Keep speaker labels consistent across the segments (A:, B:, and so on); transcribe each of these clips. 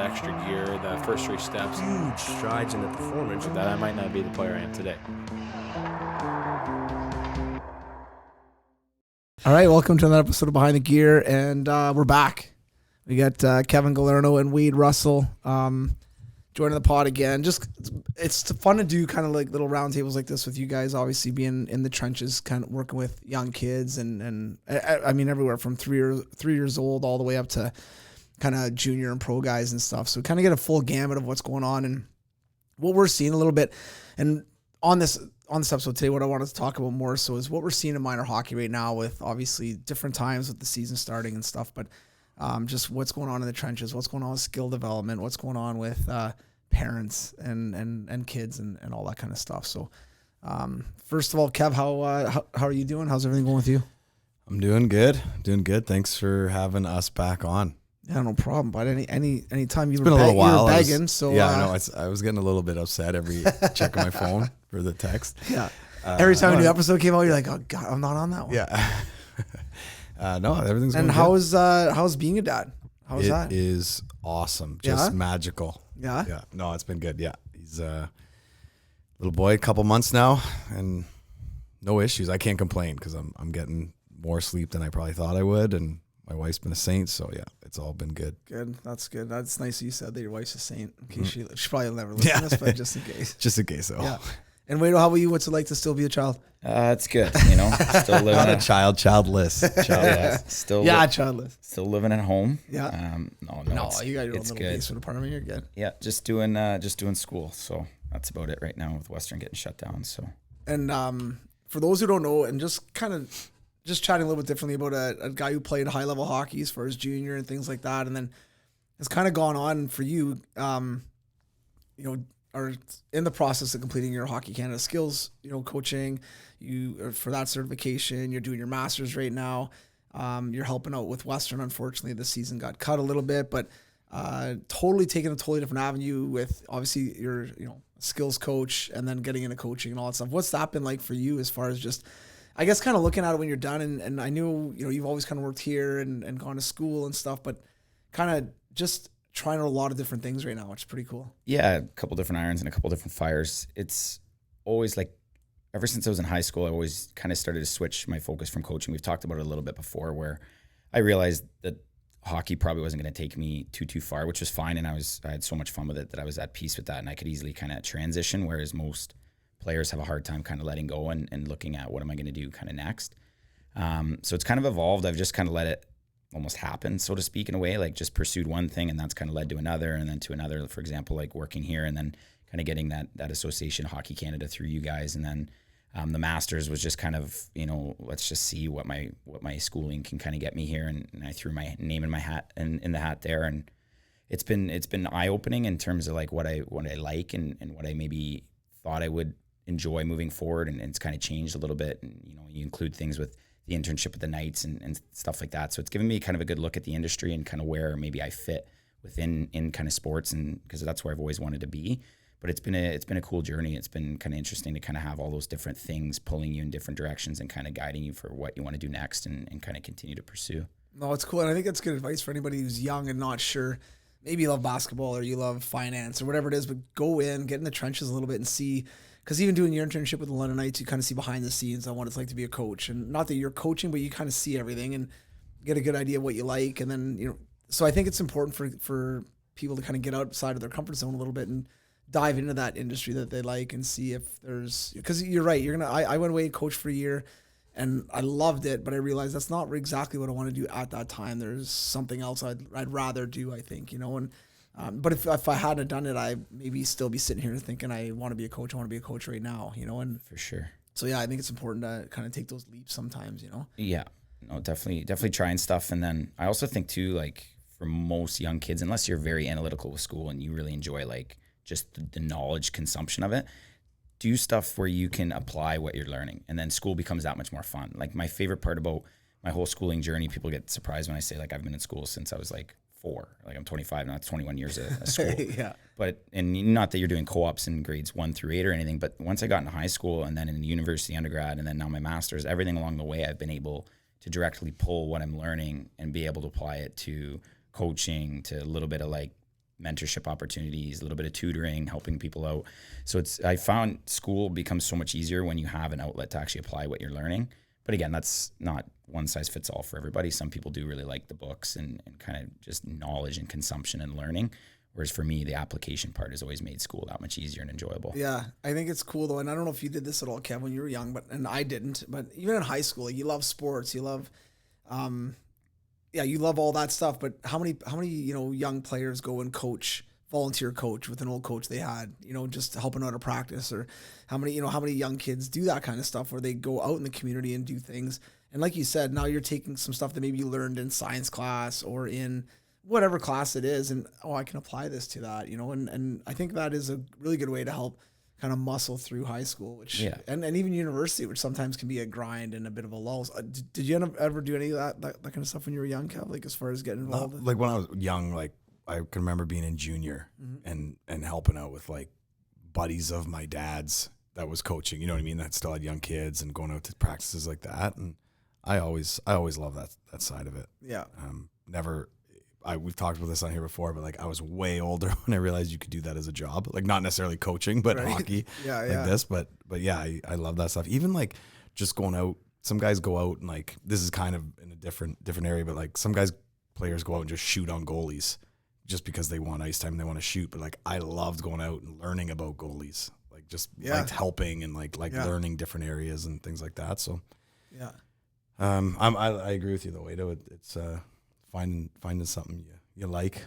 A: extra gear, the first 3 steps.
B: Huge strides in the performance.
A: That I might not be the player I am today.
C: All right, welcome to another episode of Behind the Gear, and we're back. We got Kevin Galerno and Wade Russell joining the pod again. It's fun to do kind of like little roundtables like this with you guys, obviously being in the trenches, kind of working with young kids, and I mean everywhere from 3 years old all the way up to kind of junior and pro guys and stuff. So kind of get a full gamut of what's going on and what we're seeing a little bit. And on this episode today, what I wanted to talk about more so is what we're seeing in minor hockey right now, with obviously different times with the season starting and stuff, but just what's going on in the trenches, what's going on with skill development, what's going on with parents and kids and all that kind of stuff. So first of all, Kev, how are you doing? How's everything going with you?
D: I'm doing good. Thanks for having us back on.
C: Yeah, no problem. But any time
D: It's been a little while.
C: You were begging, so
D: yeah, I know. I was getting a little bit upset every checking my phone for the text.
C: Yeah, every time a new episode came out, you're like, oh God, I'm not on that one.
D: Yeah. No, everything's going
C: and
D: good.
C: how's being a dad? How's that?
D: It is awesome. Just magical.
C: Yeah.
D: Yeah. No, it's been good. Yeah. He's a little boy, a couple months now, and no issues. I can't complain because I'm getting more sleep than I probably thought I would, and my wife's been a saint, so yeah, it's all been good.
C: Good. That's good. That's nice that you said that your wife's a saint. In case she probably will never listen to this, but just in case.
D: Just in case, though.
C: Yeah. And Wade, how about you? What's it like to still be a child?
E: It's good, still living.
D: Not a childless.
C: Childless.
E: Still living at home.
C: Yeah.
E: No,
C: you got your own little
E: good.
C: basement apartment. You're good.
E: Yeah, just doing school. So that's about it right now with Western getting shut down. So.
C: And for those who don't know, and just kind of chatting a little bit differently about a guy who played high level hockey as far as junior and things like that, and then it's kind of gone on for you. Are in the process of completing your Hockey Canada skills, coaching. You for that certification. You're doing your master's right now. You're helping out with Western. Unfortunately, this season got cut a little bit, but totally taking a totally different avenue with obviously your skills coach and then getting into coaching and all that stuff. What's that been like for you as far as just, I guess, kind of looking at it when you're done? And I knew you've always kind of worked here and gone to school and stuff, but kind of just trying out a lot of different things right now, which is pretty cool.
E: Yeah, a couple different irons and a couple different fires. It's always like, ever since I was in high school, I always kind of started to switch my focus from coaching. We've talked about it a little bit before, where I realized that hockey probably wasn't going to take me too far, which was fine. And I had so much fun with it that I was at peace with that, and I could easily kind of transition, whereas most players have a hard time kind of letting go and looking at what am I going to do kind of next. So it's kind of evolved. I've just kind of let it almost happen, so to speak, in a way, like just pursued one thing and that's kind of led to another and then to another. For example, like working here and then kind of getting that association Hockey Canada through you guys. And then the master's was just kind of, let's just see what my schooling can kind of get me here. And I threw my name in my hat and in the hat there. And it's been eye-opening in terms of like what I like and what I maybe thought I would enjoy moving forward. And it's kind of changed a little bit. And, you include things with the internship at the Knights and stuff like that. So it's given me kind of a good look at the industry and kind of where maybe I fit within kind of sports, and because that's where I've always wanted to be. But it's been a cool journey. It's been kind of interesting to kind of have all those different things pulling you in different directions and kind of guiding you for what you want to do next and kind of continue to pursue.
C: No, it's cool. And I think that's good advice for anybody who's young and not sure. Maybe you love basketball or you love finance or whatever it is, but go in, get in the trenches a little bit and see. Because even doing your internship with the London Knights, you kind of see behind the scenes on what it's like to be a coach. And not that you're coaching, but you kind of see everything and get a good idea of what you like. And then, so I think it's important for people to kind of get outside of their comfort zone a little bit and dive into that industry that they like and see if there's, because you're right. I went away and coached for a year and I loved it, but I realized that's not exactly what I want to do at that time. There's something else I'd rather do, I think, and but if I hadn't done it, I maybe still be sitting here thinking I want to be a coach. I want to be a coach right now, and
E: for sure.
C: So yeah, I think it's important to kind of take those leaps sometimes,
E: Yeah, no, definitely trying stuff. And then I also think too, like for most young kids, unless you're very analytical with school and you really enjoy like just the knowledge consumption of it, do stuff where you can apply what you're learning, and then school becomes that much more fun. Like my favorite part about my whole schooling journey, people get surprised when I say like I've been in school since I was like 4. Like I'm 25 now, it's 21 years of school.
C: Yeah.
E: But, and not that you're doing co-ops in grades 1 through 8 or anything, but once I got into high school and then in university undergrad and then now my master's, everything along the way, I've been able to directly pull what I'm learning and be able to apply it to coaching, to a little bit of like mentorship opportunities, a little bit of tutoring, helping people out. So I found school becomes so much easier when you have an outlet to actually apply what you're learning. But again, that's not one size fits all for everybody. Some people do really like the books and kind of just knowledge and consumption and learning. Whereas for me, the application part has always made school that much easier and enjoyable.
C: Yeah, I think it's cool though. And I don't know if you did this at all, Kev, when you were young, and I didn't. But even in high school, you love sports, you love, you love all that stuff. But how many young players go and volunteer coach with an old coach they had, just helping out a practice, or how many young kids do that kind of stuff where they go out in the community and do things. And like you said, now you're taking some stuff that maybe you learned in science class or in whatever class it is, and I can apply this to that, and I think that is a really good way to help kind of muscle through high school, and even university, which sometimes can be a grind and a bit of a lull. Did you ever do any of that kind of stuff when you were young, Kev, like as far as getting involved?
D: Like when I was young, like I can remember being in junior and helping out with like buddies of my dad's that was coaching, you know what I mean? That still had young kids and going out to practices like that. And I always love that side of it.
C: Yeah.
D: We've talked about this on here before, but like I was way older when I realized you could do that as a job, like not necessarily coaching, but hockey, this. But yeah, I love that stuff. Even like just going out. Some guys go out and like this is kind of in a different area, but like some players go out and just shoot on goalies just because they want ice time and they want to shoot. But like I loved going out and learning about goalies, like just liked helping and like learning different areas and things like that. So
C: yeah,
D: I agree with you though, Wade. It's finding something you like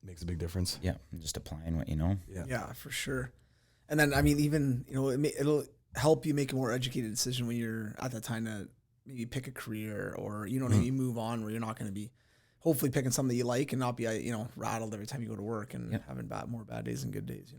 D: makes a big difference.
E: Yeah, and just applying what you know.
C: Yeah, for sure. And then I mean, even it'll help you make a more educated decision when you're at that time to maybe pick a career, or you move on, where you're not going to be hopefully picking something that you like and not be rattled every time you go to work and having more bad days and good days.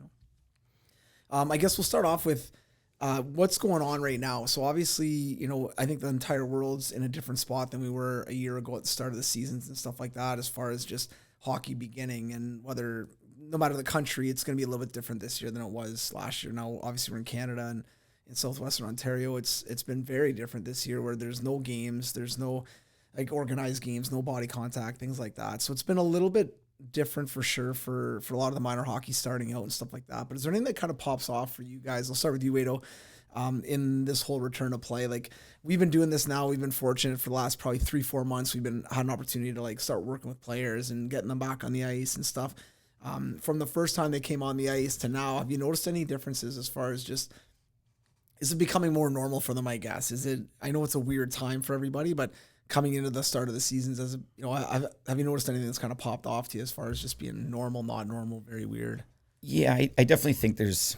C: I guess we'll start off with what's going on right now. So obviously, I think the entire world's in a different spot than we were a year ago at the start of the seasons and stuff like that, as far as just hockey beginning, and no matter the country, it's going to be a little bit different this year than it was last year. Now, obviously we're in Canada and in Southwestern Ontario, it's been very different this year, where there's no games, there's no like organized games, no body contact, things like that. So it's been a little bit different for sure for a lot of the minor hockey starting out and stuff like that. But is there anything that kind of pops off for you guys? I'll start with you, Wado. In this whole return to play, like we've been doing this now, we've been fortunate for the last probably 3-4 months. We've had an opportunity to like start working with players and getting them back on the ice and stuff. From the first time they came on the ice to now, have you noticed any differences as far as just, is it becoming more normal for them, I guess? I know it's a weird time for everybody, but coming into the start of the seasons, have you noticed anything that's kind of popped off to you as far as just being normal, not normal, very weird?
E: Yeah, I definitely think there's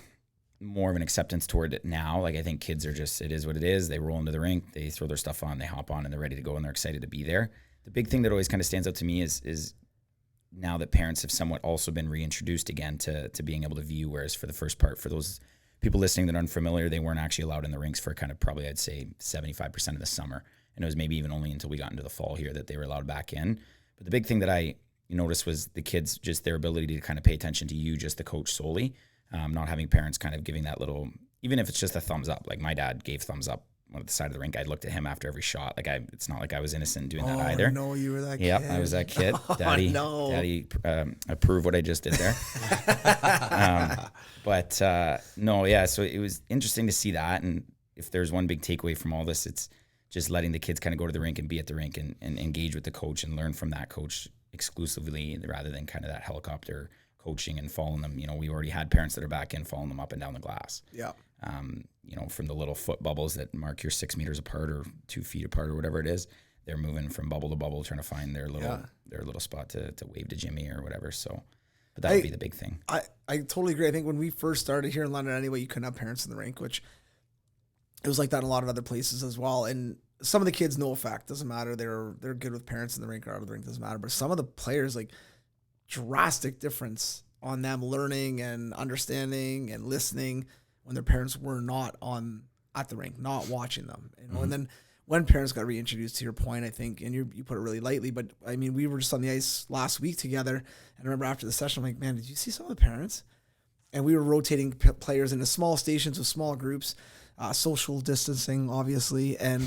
E: more of an acceptance toward it now. Like I think kids are just, it is what it is. They roll into the rink, they throw their stuff on, they hop on, and they're ready to go, and they're excited to be there. The big thing that always kind of stands out to me is now that parents have somewhat also been reintroduced again to being able to view, whereas for the first part, for those people listening that are unfamiliar, they weren't actually allowed in the rinks for kind of probably, I'd say, 75% of the summer. And it was maybe even only until we got into the fall here that they were allowed back in. But the big thing that I noticed was the kids, just their ability to kind of pay attention to you, just the coach solely, not having parents kind of giving that little, even if it's just a thumbs up. Like my dad gave thumbs up on the side of the rink. I looked at him after every shot. Like it's not like I was innocent doing that either.
C: No, you were that kid.
E: Yep, I was that kid. Daddy, Daddy approved what I just did there. So it was interesting to see that. And if there's one big takeaway from all this, it's just letting the kids kind of go to the rink and be at the rink and engage with the coach and learn from that coach exclusively, rather than kind of that helicopter coaching and following them. We already had parents that are back in following them up and down the glass.
C: Yeah.
E: From the little foot bubbles that mark you're 6 meters apart or 2 feet apart or whatever it is, they're moving from bubble to bubble, trying to find their little spot to wave to Jimmy or whatever. So, but that would be the big thing.
C: I totally agree. I think when we first started here in London anyway, you couldn't have parents in the rink, which it was like that in a lot of other places as well. And some of the kids, no effect, doesn't matter. They're good with parents in the rink or out of the rink, doesn't matter. But some of the players, like drastic difference on them learning and understanding and listening when their parents were not at the rink, not watching them. And then when parents got reintroduced, to your point, I think, and you put it really lightly, but I mean, we were just on the ice last week together, and I remember after the session, I'm like, man, did you see some of the parents? And we were rotating players into small stations with small groups, social distancing, obviously, and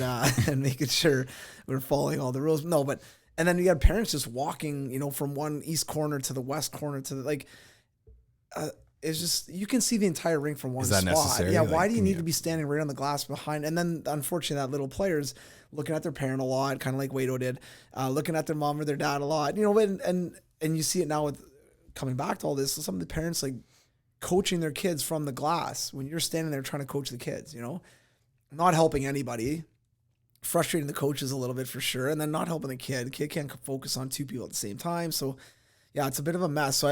C: making sure we're following all the rules. No, but And then you got parents just walking, from one east corner to the west corner to the, it's just, you can see the entire rink from one
D: Is that
C: spot.
D: necessary?
C: Yeah.
D: Like,
C: Why do you need to be standing right on the glass behind? And then unfortunately that little player's looking at their parent a lot, kind of like Waito did, looking at their mom or their dad a lot, and you see it now with coming back to all this. So some of the parents like coaching their kids from the glass when you're standing there trying to coach the kids, not helping anybody, frustrating the coaches a little bit for sure. And then not helping the kid. The kid can't focus on two people at the same time. So yeah, it's a bit of a mess. So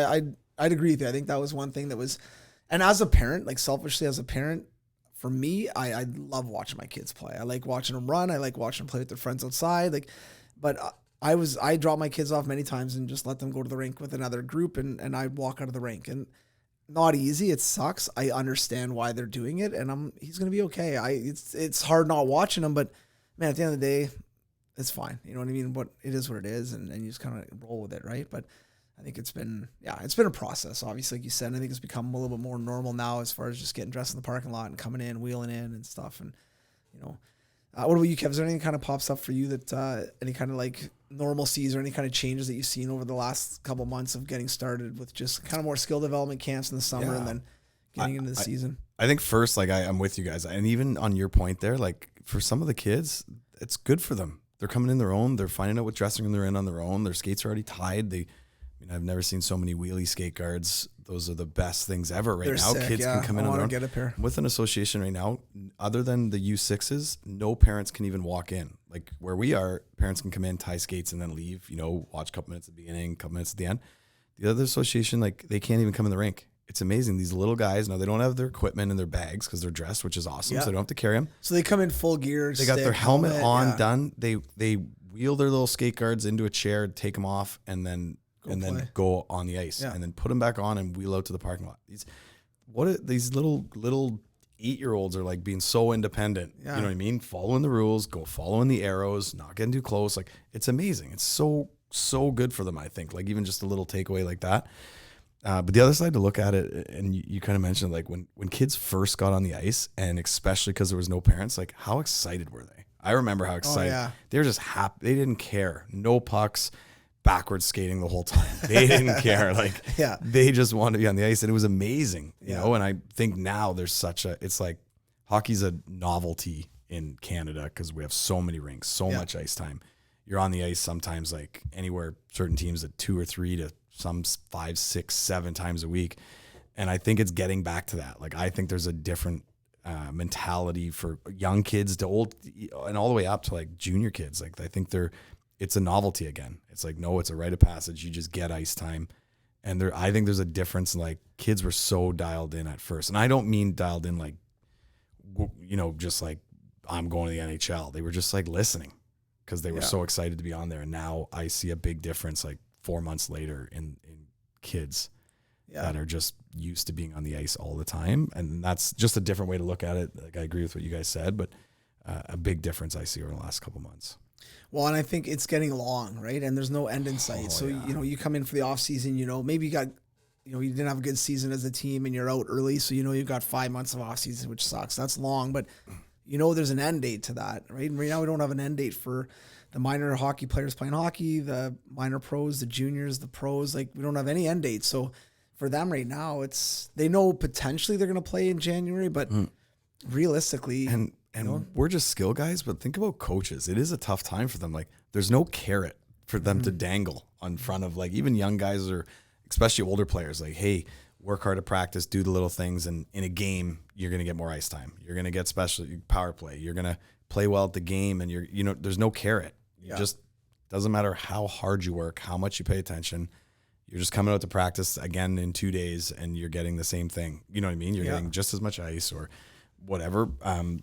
C: I'd agree with you. I think that was one thing that was, and as a parent, like selfishly as a parent, for me, I love watching my kids play. I like watching them run. I like watching them play with their friends outside. But I dropped my kids off many times and just let them go to the rink with another group, and I'd walk out of the rink. And not easy. It sucks. I understand why they're doing it, and he's gonna be okay. It's hard not watching him, but man, at the end of the day, it's fine. You know what I mean? But it is what it is, and you just kind of roll with it, right? But I think it's been a process. Obviously, like you said, I think it's become a little bit more normal now as far as just getting dressed in the parking lot and coming in, wheeling in and stuff. And what about you, Kev? Is there anything kind of pops up for you that any kind of like normalcies or any kind of changes that you've seen over the last couple months of getting started with just kind of more skill development camps in the summer and then getting into the season?
D: I think first, like I'm with you guys, and even on your point there, like for some of the kids, it's good for them. They're coming in their own. They're finding out what dressing room they're in on their own. Their skates are already tied. I've never seen so many wheelie skate guards. Those are the best things ever right now.
C: Sick,
D: Kids can come in on their own.
C: Get a pair.
D: With an association right now, other than the U6s, no parents can even walk in. Like where we are, parents can come in, tie skates, and then leave, watch a couple minutes at the beginning, a couple minutes at the end. The other association, like they can't even come in the rink. It's amazing. These little guys, now they don't have their equipment in their bags because they're dressed, which is awesome. So they don't have to carry them.
C: So they come in full gear.
D: They got their helmet on, done. They wheel their little skate guards into a chair, take them off, and then go on the ice and then put them back on and wheel out to the parking lot. These little 8-year-olds are like being so independent. You know what I mean? Following the rules, following the arrows, not getting too close. Like it's amazing. It's so good for them, I think. Like even just a little takeaway like that. But the other side to look at it, and you kind of mentioned like when kids first got on the ice, and especially because there was no parents, like how excited were they? I remember how excited they were. Just happy. They didn't care. No pucks. Backwards skating the whole time. They didn't care. They just wanted to be on the ice, and it was amazing, you know. And I think now there's it's like hockey's a novelty in Canada because we have so many rinks, so much ice time. You're on the ice sometimes like anywhere, certain teams at 2 or 3 to some 5, 6, 7 times a week. And I think it's getting back to that. Like I think there's a different mentality for young kids to old and all the way up to like junior kids. Like I think it's a novelty again. It's like, no, it's a rite of passage. You just get ice time. And I think there's a difference. Like kids were so dialed in at first. And I don't mean dialed in like, just like I'm going to the NHL. They were just like listening because they were so excited to be on there. And now I see a big difference like 4 months later in kids that are just used to being on the ice all the time. And that's just a different way to look at it. Like I agree with what you guys said, but a big difference I see over the last couple months.
C: Well, and I think it's getting long, right? And there's no end in sight. You come in for the off season, maybe you got, you didn't have a good season as a team and you're out early. So, you've got 5 months of off season, which sucks. That's long, but there's an end date to that, right? And right now we don't have an end date for the minor hockey players playing hockey, the minor pros, the juniors, the pros. Like we don't have any end date. So for them right now, they know potentially they're going to play in January, but realistically,
D: and we're just skill guys, but think about coaches. It is a tough time for them. Like there's no carrot for them to dangle in front of like even young guys or especially older players. Like, hey, work hard at practice, do the little things. And in a game, you're going to get more ice time. You're going to get special power play. You're going to play well at the game and there's no carrot. Just doesn't matter how hard you work, how much you pay attention. You're just coming out to practice again in 2 days and you're getting the same thing. You know what I mean? You're getting just as much ice or whatever.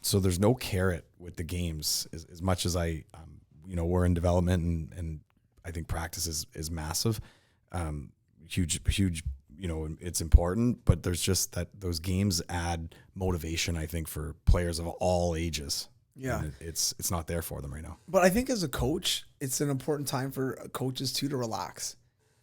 D: So there's no carrot with the games as much as we're in development and I think practice is massive. Huge, it's important, but there's just that those games add motivation, I think, for players of all ages. Yeah. And it's not there for them right now.
C: But I think as a coach, it's an important time for coaches too to relax,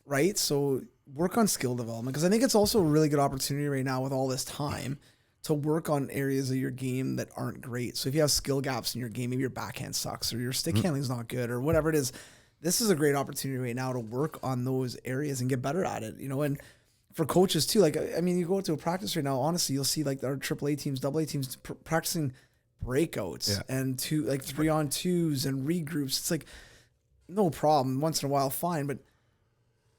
C: right? So work on skill development because I think it's also a really good opportunity right now with all this time to work on areas of your game that aren't great. So if you have skill gaps in your game, maybe your backhand sucks or your stick handling is not good or whatever it is, this is a great opportunity right now to work on those areas and get better at it, you know, and for coaches too. Like, I mean, you go to a practice right now, honestly, you'll see like our AAA teams, AA teams practicing breakouts and 3-on-2s and regroups. It's like, no problem. Once in a while, fine.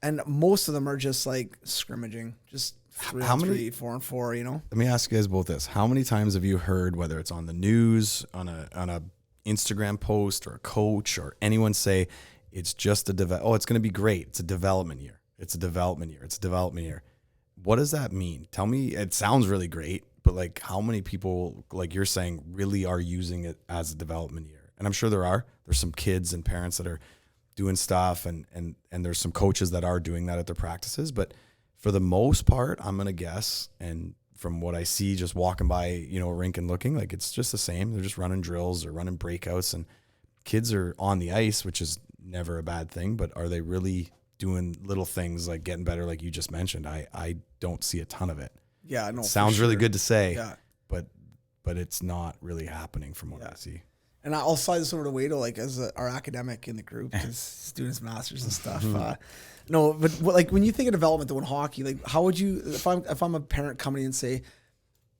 C: And most of them are just like scrimmaging, just 3-on-3, 4-on-4, you know?
D: Let me ask you guys both this. How many times have you heard, whether it's on the news, on a Instagram post, or a coach, or anyone say, it's just it's going to be great. It's a development year. It's a development year. It's a development year. What does that mean? Tell me. It sounds really great, but like, how many people, like you're saying, really are using it as a development year? And I'm sure there's some kids and parents that are doing stuff, and there's some coaches that are doing that at their practices. But for the most part, I'm going to guess, and from what I see just walking by, you know, a rink and looking, like it's just the same. They're just running drills or running breakouts, and kids are on the ice, which is never a bad thing. But are they really doing little things like getting better, like you just mentioned? I don't see a ton of it.
C: Yeah, no.
D: It sounds really good to say,
C: yeah,
D: but it's not really happening from what I see.
C: And I'll slide this over to Wado, like as our academic in the group, because students, masters and stuff. No, but like when you think of development though in hockey, like how would you, if I'm a parent coming in and say,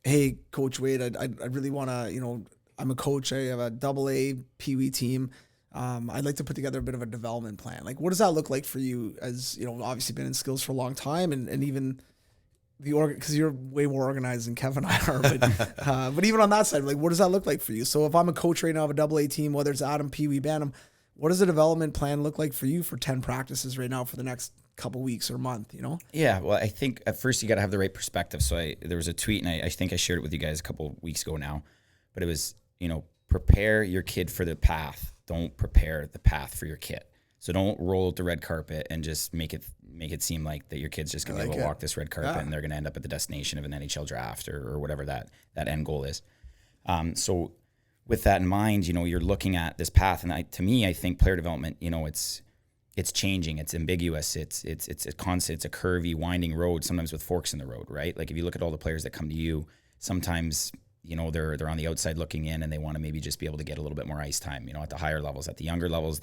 C: hey, Coach Wade, I really want to, you know, I'm a coach, I have a AA Pee Wee team. I'd like to put together a bit of a development plan. Like, what does that look like for you? As you know, obviously been in skills for a long time, and even because you're way more organized than Kevin and I are. But even on that side, like, what does that look like for you? So if I'm a coach right now of a AA team, whether it's Adam, Pee Wee, Bantam, what does a development plan look like for you for 10 practices right now for the next couple weeks or month? You know?
E: Yeah. Well, I think at first you got to have the right perspective. So there was a tweet, and I think I shared it with you guys a couple weeks ago now, but it was, you know, prepare your kid for the path. Don't prepare the path for your kid. So don't roll out the red carpet and just make it seem like that your kid's just going to be able to walk this red carpet and they're going to end up at the destination of an NHL draft or whatever that end goal is. So with that in mind, you know, you're looking at this path, and to me, I think player development, you know, it's changing, it's ambiguous, it's a constant, it's a curvy, winding road, sometimes with forks in the road, right? Like if you look at all the players that come to you, sometimes, you know, they're on the outside looking in, and they want to maybe just be able to get a little bit more ice time, you know, at the higher levels. At the younger levels,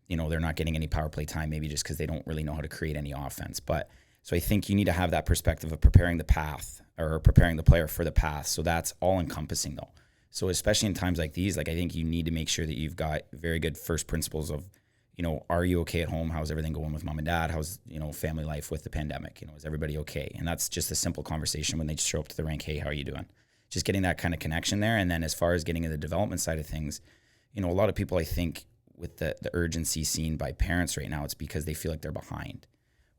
E: you know, they're not getting any power play time, maybe just because they don't really know how to create any offense. But so I think you need to have that perspective of preparing the path, or preparing the player for the path. So that's all encompassing though. So especially in times like these, like I think you need to make sure that you've got very good first principles of, you know, are you okay at home? How's everything going with mom and dad? How's, you know, family life with the pandemic? You know, is everybody okay? And that's just a simple conversation when they just show up to the rink. Hey, how are you doing? Just getting that kind of connection there. And then as far as getting into the development side of things, you know, a lot of people, I think, with the urgency seen by parents right now, it's because they feel like they're behind,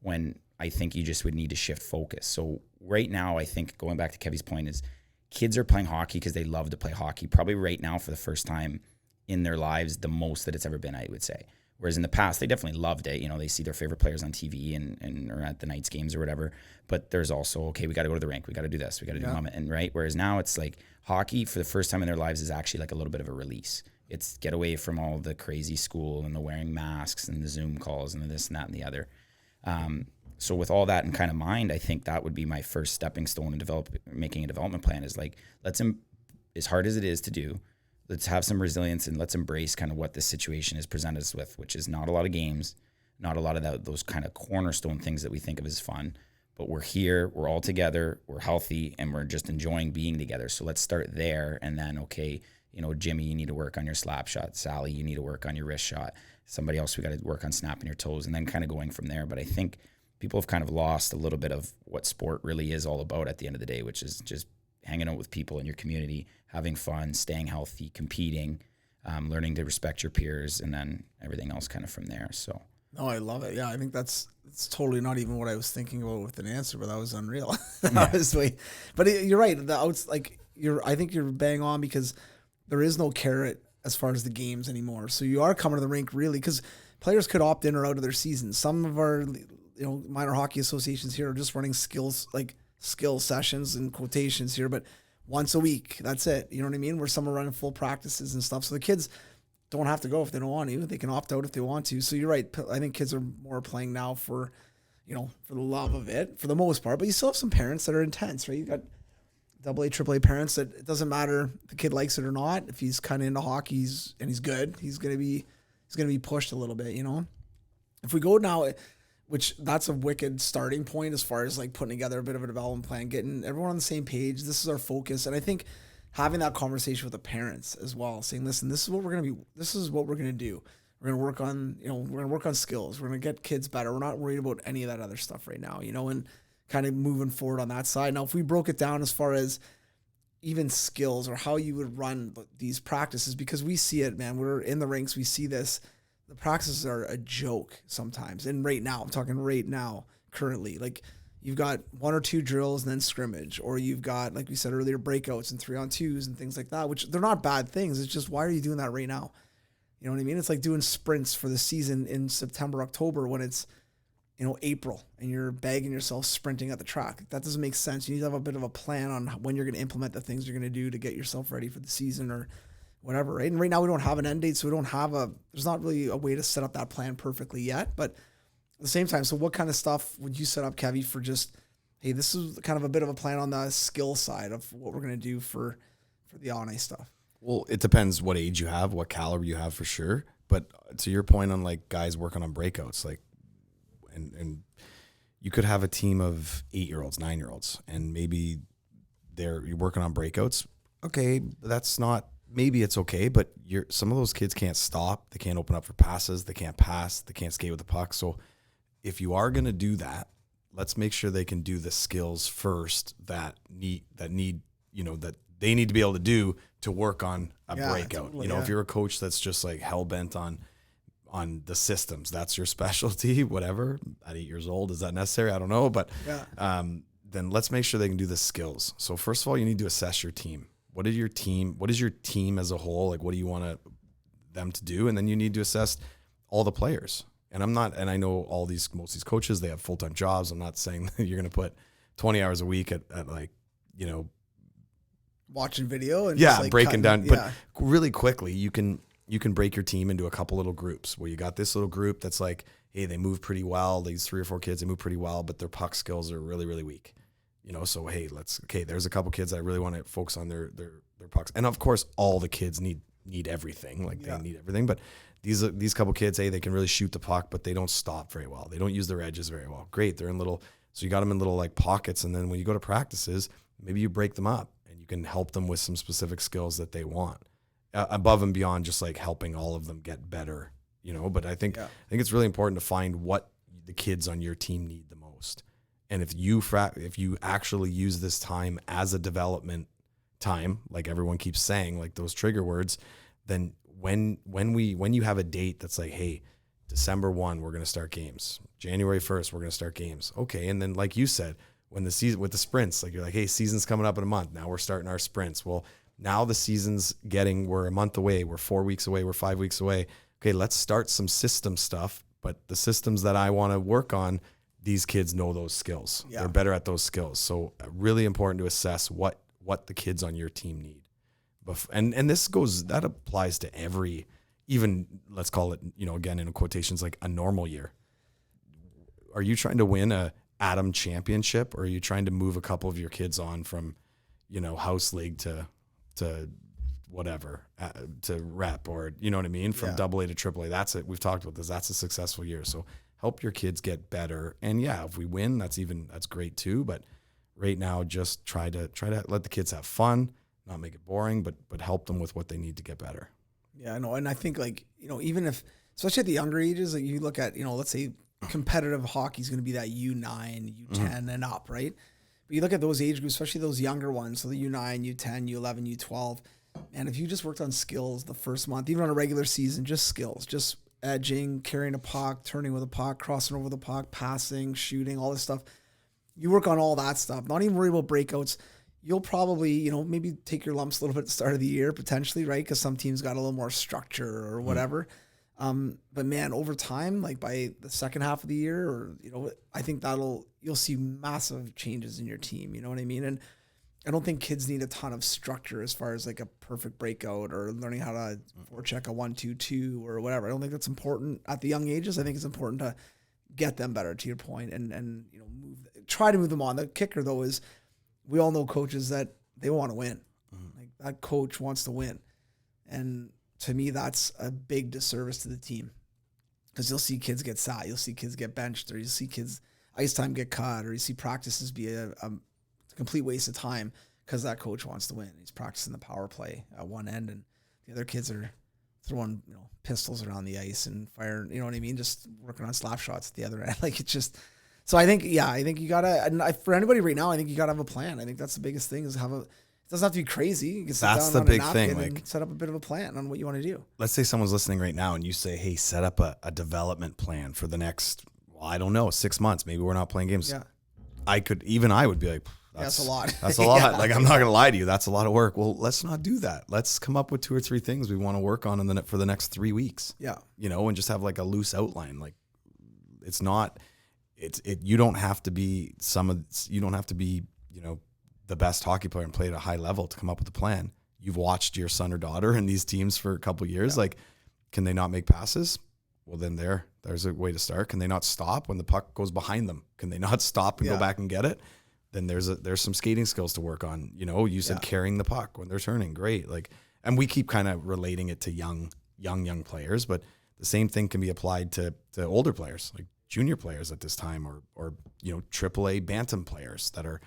E: when I think you just would need to shift focus. So right now, I think going back to Kevy's point is kids are playing hockey because they love to play hockey, probably right now for the first time in their lives, the most that it's ever been, I would say. Whereas in the past, they definitely loved it. You know, they see their favorite players on TV and or at the Knights games or whatever. But there's also, okay, we got to go to the rink. We got to do this. We got to do mom. And right. Whereas now it's like hockey for the first time in their lives is actually like a little bit of a release. It's get away from all the crazy school and the wearing masks and the Zoom calls and the this and that and the other. So with all that in kind of mind, I think that would be my first stepping stone in making a development plan is like, as hard as it is to do, let's have some resilience and let's embrace kind of what this situation has presented us with, which is not a lot of games, not a lot of those kind of cornerstone things that we think of as fun, but we're here, we're all together, we're healthy, and we're just enjoying being together. So let's start there. And then, okay, you know, Jimmy, you need to work on your slap shot. Sally, you need to work on your wrist shot. Somebody else, we got to work on snapping your toes, and then kind of going from there. But I think people have kind of lost a little bit of what sport really is all about at the end of the day, which is just hanging out with people in your community, having fun, staying healthy, competing, learning to respect your peers, and then everything else kind of from there. So. No,
C: I love it. Yeah, I think it's totally not even what I was thinking about with an answer, but that was unreal. Honestly. But you're right. I think you're bang on, because there is no carrot as far as the games anymore. So you are coming to the rink really, because players could opt in or out of their season. Some of our, you know, minor hockey associations here are just running skill sessions and quotations here, but once a week, that's it. You know what I mean? Where some are running full practices and stuff. So the kids don't have to go if they don't want to. They can opt out if they want to. So you're right. I think kids are more playing now for, you know, for the love of it, for the most part. But you still have some parents that are intense, right? You got AA, AAA parents that it doesn't matter if the kid likes it or not. If he's kind of into hockey and he's good, he's going to be, is going to be pushed a little bit, you know? If we go now, which that's a wicked starting point as far as like putting together a bit of a development plan, getting everyone on the same page. This is our focus. And I think having that conversation with the parents as well, saying, listen, this is what we're going to do. We're going to work on, we're going to work on skills. We're going to get kids better. We're not worried about any of that other stuff right now, and kind of moving forward on that side. Now, if we broke it down as far as even skills or how you would run these practices, because we see it, man, we're in the rinks. We see this. The practices are a joke sometimes. And right now, I'm talking right now, currently, like you've got 1 or 2 drills and then scrimmage, or you've got, like we said earlier, breakouts and 3-on-2s and things like that, which they're not bad things. It's just, why are you doing that right now? You know what I mean? It's like doing sprints for the season in September, October when it's, April and you're bagging yourself sprinting at the track. That doesn't make sense. You need to have a bit of a plan on when you're going to implement the things you're going to do to get yourself ready for the season or whatever, right? And right now we don't have an end date, so there's not really a way to set up that plan perfectly yet. But at the same time, so what kind of stuff would you set up, Kevy, for just, hey, this is kind of a bit of a plan on the skill side of what we're going to do for the on-ice stuff?
D: Well, it depends what age you have, what caliber you have for sure. But to your point on like guys working on breakouts, like, and you could have a team of 8-year-olds, 9-year-olds, and maybe you're working on breakouts. Okay, that's not, maybe it's okay, but some of those kids can't stop. They can't open up for passes. They can't pass. They can't skate with the puck. So if you are going to do that, let's make sure they can do the skills first that they need to be able to do to work on a breakout.
C: Totally,
D: if you're a coach that's just like hell bent on the systems, that's your specialty, whatever, at 8 years old, is that necessary? I don't know. But then let's make sure they can do the skills. So first of all, you need to assess your team. What is your team as a whole? Like, what do you want them to do? And then you need to assess all the players. And I know most of these coaches, they have full-time jobs. I'm not saying that you're going to put 20 hours a week at like,
C: watching video and
D: just like breaking down. But really quickly, you can break your team into a couple little groups where you got this little group that's like, hey, they move pretty well. These 3 or 4 kids, they move pretty well, but their puck skills are really, really weak. So hey, there's a couple kids I really want to focus on their pucks. And of course, all the kids need everything. Like they need everything. But these couple kids, hey, they can really shoot the puck, but they don't stop very well. They don't use their edges very well. Great. They're in so you got them in little like pockets. And then when you go to practices, maybe you break them up and you can help them with some specific skills that they want above and beyond just like helping all of them get better, but I think it's really important to find what the kids on your team need the most. And if you actually use this time as a development time, like everyone keeps saying, like those trigger words, then when you have a date that's like, hey, December 1, we're going to start games. January 1st, we're going to start games. Okay. And then like you said, when the season with the sprints, like you're like, hey, season's coming up in a month. Now we're starting our sprints. Well, now the season's we're a month away. We're 4 weeks away. We're 5 weeks away. Okay. Let's start some system stuff. But the systems that I want to work on, these kids know those skills. Yeah. They're better at those skills. So really important to assess what the kids on your team need. And that applies to every, even let's call it, again, in quotations, like a normal year. Are you trying to win a Atom championship, or are you trying to move a couple of your kids on from, house league to whatever, to rep, or, you know what I mean? From AA to AAA. That's it. We've talked about this. That's a successful year. So help your kids get better. And if we win, that's great too. But right now, just try to let the kids have fun, not make it boring, but help them with what they need to get better.
C: Yeah, I know. And I think even if, especially at the younger ages, like you look at, let's say competitive hockey is going to be that U9, U10 and up, right? But you look at those age groups, especially those younger ones, so the U9, U10, U11, U12, and if you just worked on skills the first month, even on a regular season, just skills, just edging, carrying a puck, turning with a puck, crossing over the puck, passing, shooting, all this stuff. You work on all that stuff, not even worry about breakouts. You'll probably, maybe take your lumps a little bit at the start of the year, potentially, right? Because some teams got a little more structure or whatever. But man, over time, like by the second half of the year, or, I think you'll see massive changes in your team. You know what I mean? And I don't think kids need a ton of structure as far as like a perfect breakout or learning how to forecheck a 1-2-2 or whatever. I don't think that's important at the young ages. I think it's important to get them better, to your point, and try to move them on. The kicker though is, we all know coaches that they want to win. Like that coach wants to win, and to me, that's a big disservice to the team. Because you'll see kids get sat, you'll see kids get benched, or you'll see kids ice time get cut, or you see practices be a complete waste of time because that coach wants to win. He's practicing the power play at one end, and the other kids are throwing pistols around the ice and firing. You know what I mean? Just working on slap shots at the other end. Like, it's just. So I think you gotta. And for anybody right now, I think you gotta have a plan. I think that's the biggest thing is have a. It doesn't have to be crazy. You can sit
D: That's
C: down
D: the
C: on
D: big
C: a
D: thing,
C: napkin
D: like-
C: and set up a bit of a plan on what you want to do.
D: Let's say someone's listening right now and you say, hey, set up a development plan for the next, I don't know, 6 months. Maybe we're not playing games.
C: Yeah.
D: I would be like,
C: That's a lot.
D: That's a lot.
C: Yeah.
D: Like, I'm not going to lie to you. That's a lot of work. Well, let's not do that. Let's come up with 2 or 3 things we want to work on for the next 3 weeks.
C: Yeah.
D: And just have like a loose outline. Like, it's not, you don't have to be the best hockey player and play at a high level to come up with a plan. You've watched your son or daughter in these teams for a couple of years. Yeah. Like, can they not make passes? Well, then there's a way to start. Can they not stop when the puck goes behind them? Can they not stop and go back and get it? Then there's some skating skills to work on. You said carrying the puck when they're turning. Great. Like, and we keep kind of relating it to young players, but the same thing can be applied to older players, like junior players at this time, or AAA bantam players that are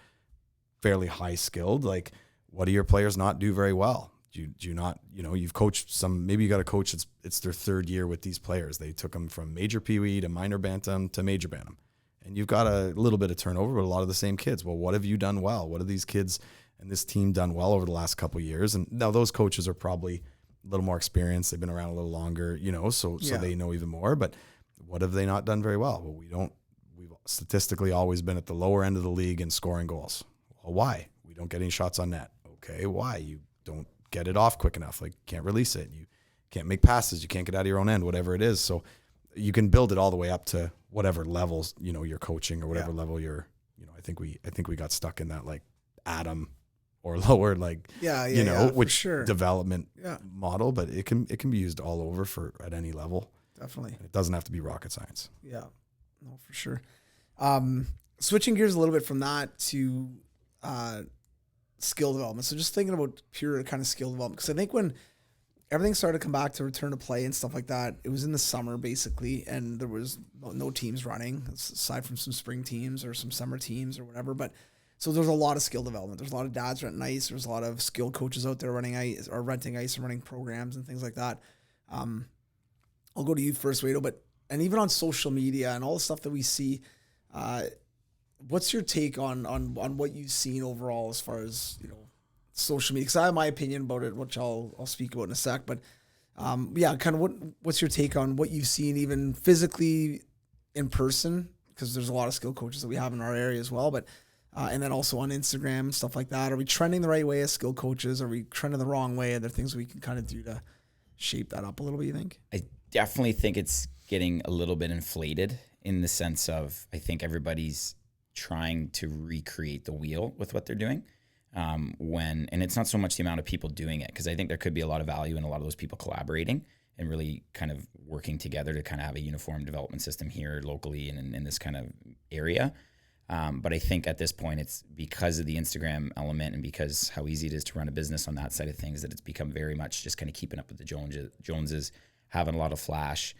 D: fairly high skilled. Like, what do your players not do very well? Do you not, you've coached some, maybe you got a coach, it's their 3rd year with these players. They took them from major peewee to minor bantam to major bantam. And you've got a little bit of turnover, but a lot of the same kids. Well, what have you done well? What have these kids and this team done well over the last couple of years? And now those coaches are probably a little more experienced. They've been around a little longer, so they know even more. But what have they not done very well? Well, we've statistically always been at the lower end of the league in scoring goals. Well, why? We don't get any shots on net. Okay, why? You don't get it off quick enough. Like, can't release it. You can't make passes. You can't get out of your own end, whatever it is. So you can build it all the way up to whatever levels, you're coaching, or whatever level you're, I think we got stuck in that like Adam or lower, like, which
C: sure.
D: development model, but it can be used all over at any level.
C: Definitely.
D: It doesn't have to be rocket science.
C: Yeah, no, for sure. Switching gears a little bit from that to skill development. So just thinking about pure kind of skill development, because I think when everything started to come back to return to play and stuff like that, it was in the summer basically, and there was no teams running aside from some spring teams or some summer teams or whatever. But so there's a lot of skill development. There's a lot of dads renting ice. There's a lot of skilled coaches out there running ice or renting ice and running programs and things like that. I'll go to you first, Wado, and even on social media and all the stuff that we see, what's your take on what you've seen overall as far as, social media? Because I have my opinion about it, which I'll speak about in a sec. But kind of what's your take on what you've seen even physically in person? Because there's a lot of skilled coaches that we have in our area as well. But and then also on Instagram and stuff like that. Are we trending the right way as skilled coaches? Are we trending the wrong way? Are there things we can kind of do to shape that up a little bit, you think?
E: I definitely think it's getting a little bit inflated in the sense of, I think everybody's trying to recreate the wheel with what they're doing. And it's not so much the amount of people doing it, because I think there could be a lot of value in a lot of those people collaborating and really kind of working together to kind of have a uniform development system here locally and in this kind of area. But I think at this point, it's because of the Instagram element and because how easy it is to run a business on that side of things, that it's become very much just kind of keeping up with the Joneses, having a lot of flash.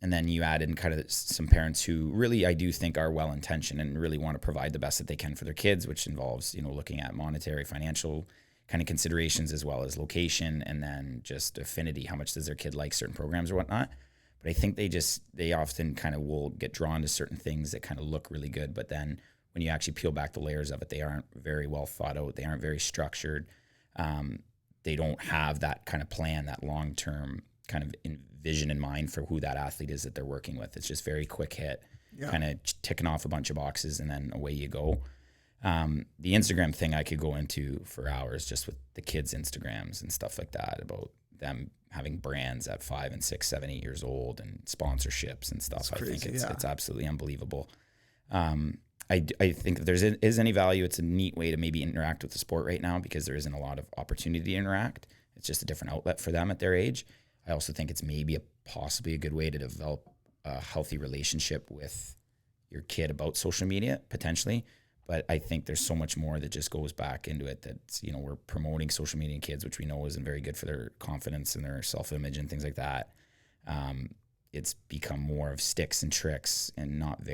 E: And then you add in kind of some parents who really, I do think, are well-intentioned and really want to provide the best that they can for their kids, which involves, looking at monetary, financial kind of considerations, as well as location, and then just affinity. How much does their kid like certain programs or whatnot? But I think they often kind of will get drawn to certain things that kind of look really good. But then when you actually peel back the layers of it, they aren't very well thought out. They aren't very structured. They don't have that kind of plan, that long-term kind of vision in mind for who that athlete is that they're working with. It's just very quick hit, kind of ticking off a bunch of boxes, and then away you go. The Instagram thing I could go into for hours, just with the kids' Instagrams and stuff like that, about them having brands at 5 and 6, 7, 8 years old and sponsorships and stuff. I think it's absolutely unbelievable. I think if there is any value, it's a neat way to maybe interact with the sport right now, because there isn't a lot of opportunity to interact. It's just a different outlet for them at their age. I also think it's maybe possibly a good way to develop a healthy relationship with your kid about social media, potentially, But I think there's so much more that just goes back into it that, we're promoting social media in kids, which we know isn't very good for their confidence and their self-image and things like that. It's become more of sticks and tricks and it's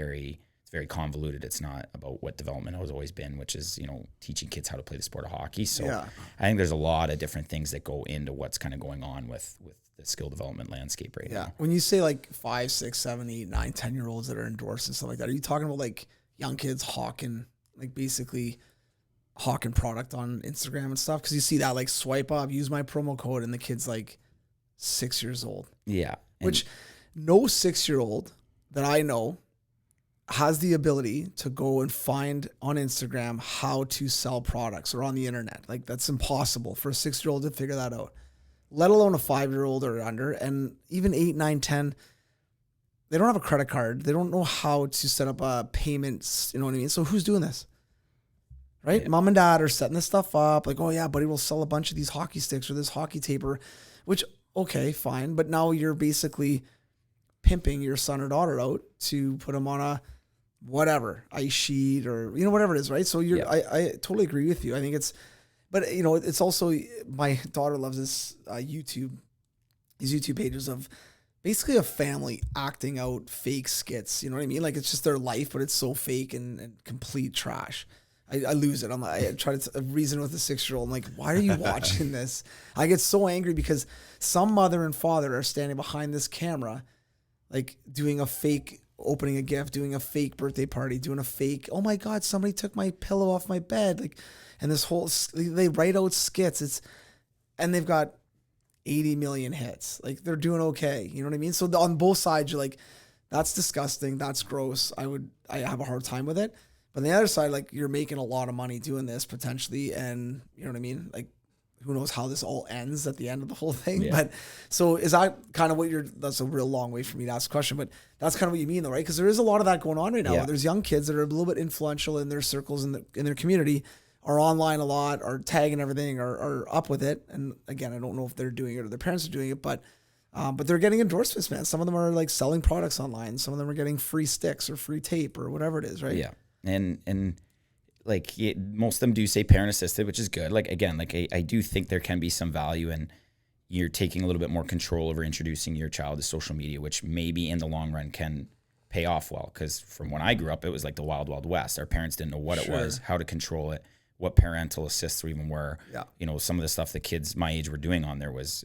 E: very convoluted. It's not about what development has always been, which is, teaching kids how to play the sport of hockey. So I think there's a lot of different things that go into what's kind of going on with the skill development landscape right now.
C: When you say like 5, 6, 7, 8, 9, 10-year-olds that are endorsed and stuff like that, are you talking about like young kids hawking, like basically hawking product on Instagram and stuff? Because you see that like swipe up, use my promo code, and the kid's like 6 years old.
E: Yeah.
C: Which no 6-year-old that I know has the ability to go and find on Instagram how to sell products or on the internet. Like that's impossible for a 6-year-old to figure that out, let alone a 5-year-old or under. And even 8, 9, 10, they don't have a credit card. They don't know how to set up payments. You know what I mean? So who's doing this? Right? Yeah. Mom and dad are setting this stuff up. Like, oh yeah, buddy, we'll sell a bunch of these hockey sticks or this hockey taper, which, okay, fine. But now you're basically pimping your son or daughter out to put them on a whatever ice sheet or, whatever it is. Right. So I totally agree with you. I think but it's also, my daughter loves this these YouTube pages of basically a family acting out fake skits. You know what I mean? Like it's just their life, but it's so fake and complete trash. I lose it. I try to reason with a 6-year-old. I'm like, why are you watching this? I get so angry because some mother and father are standing behind this camera, like doing a fake opening a gift, doing a fake birthday party, doing a fake, oh my God, somebody took my pillow off my bed. Like, and this whole, they write out skits. And they've got 80 million hits. Like they're doing okay. You know what I mean? So on both sides, you're like, that's disgusting. That's gross. I have a hard time with it. But on the other side, like you're making a lot of money doing this potentially. And you know what I mean? Like, who knows how this all ends at the end of the whole thing. Yeah. But so is that kind of what that's a real long way for me to ask a question, but that's kind of what you mean though, right? Because there is a lot of that going on right now. Yeah. There's young kids that are a little bit influential in their circles, in their community, are online a lot, are tagging everything, are up with it. And again, I don't know if they're doing it or their parents are doing it, but they're getting endorsements, man. Some of them are like selling products online. Some of them are getting free sticks or free tape or whatever it is, right?
E: Yeah. And like most of them do say parent assisted, which is good. Like, again, like I do think there can be some value in you're taking a little bit more control over introducing your child to social media, which maybe in the long run can pay off well. Because from when I grew up, it was like the wild, wild west. Our parents didn't know what it was, how to control it, what parental assists even were. Yeah. Some of the stuff the kids my age were doing on there is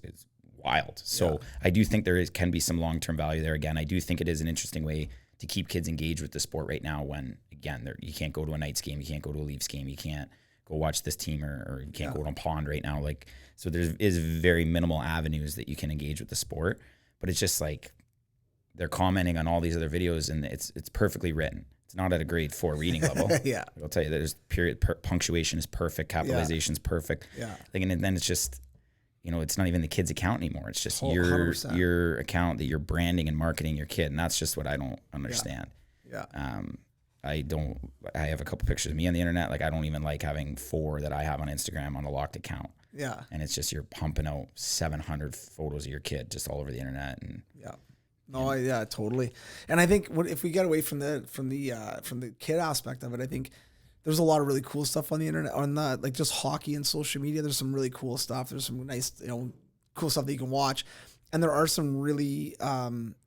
E: wild. So I do think can be some long-term value there. Again, I do think it is an interesting way to keep kids engaged with the sport right now when, again, you can't go to a Knights game, you can't go to a Leafs game, you can't go watch this team or you can't go to a pond right now. Like, so there is very minimal avenues that you can engage with the sport, but it's just like they're commenting on all these other videos and it's perfectly written. It's not at a grade 4 reading level.
C: Yeah.
E: I'll tell you there's punctuation is perfect, capitalization is perfect.
C: Yeah.
E: And then it's just, it's not even the kid's account anymore. It's just
C: 100%.
E: your account that you're branding and marketing your kid. And that's just what I don't understand.
C: Yeah.
E: I have a couple pictures of me on the internet. Like I don't even like having 4 that I have on Instagram on a locked account.
C: Yeah.
E: And it's just, you're pumping out 700 photos of your kid just all over the internet. And
C: totally. And I think if we get away from the kid aspect of it, I think there's a lot of really cool stuff on the internet, like just hockey and social media. There's some really cool stuff. There's some nice, cool stuff that you can watch. And there are some really,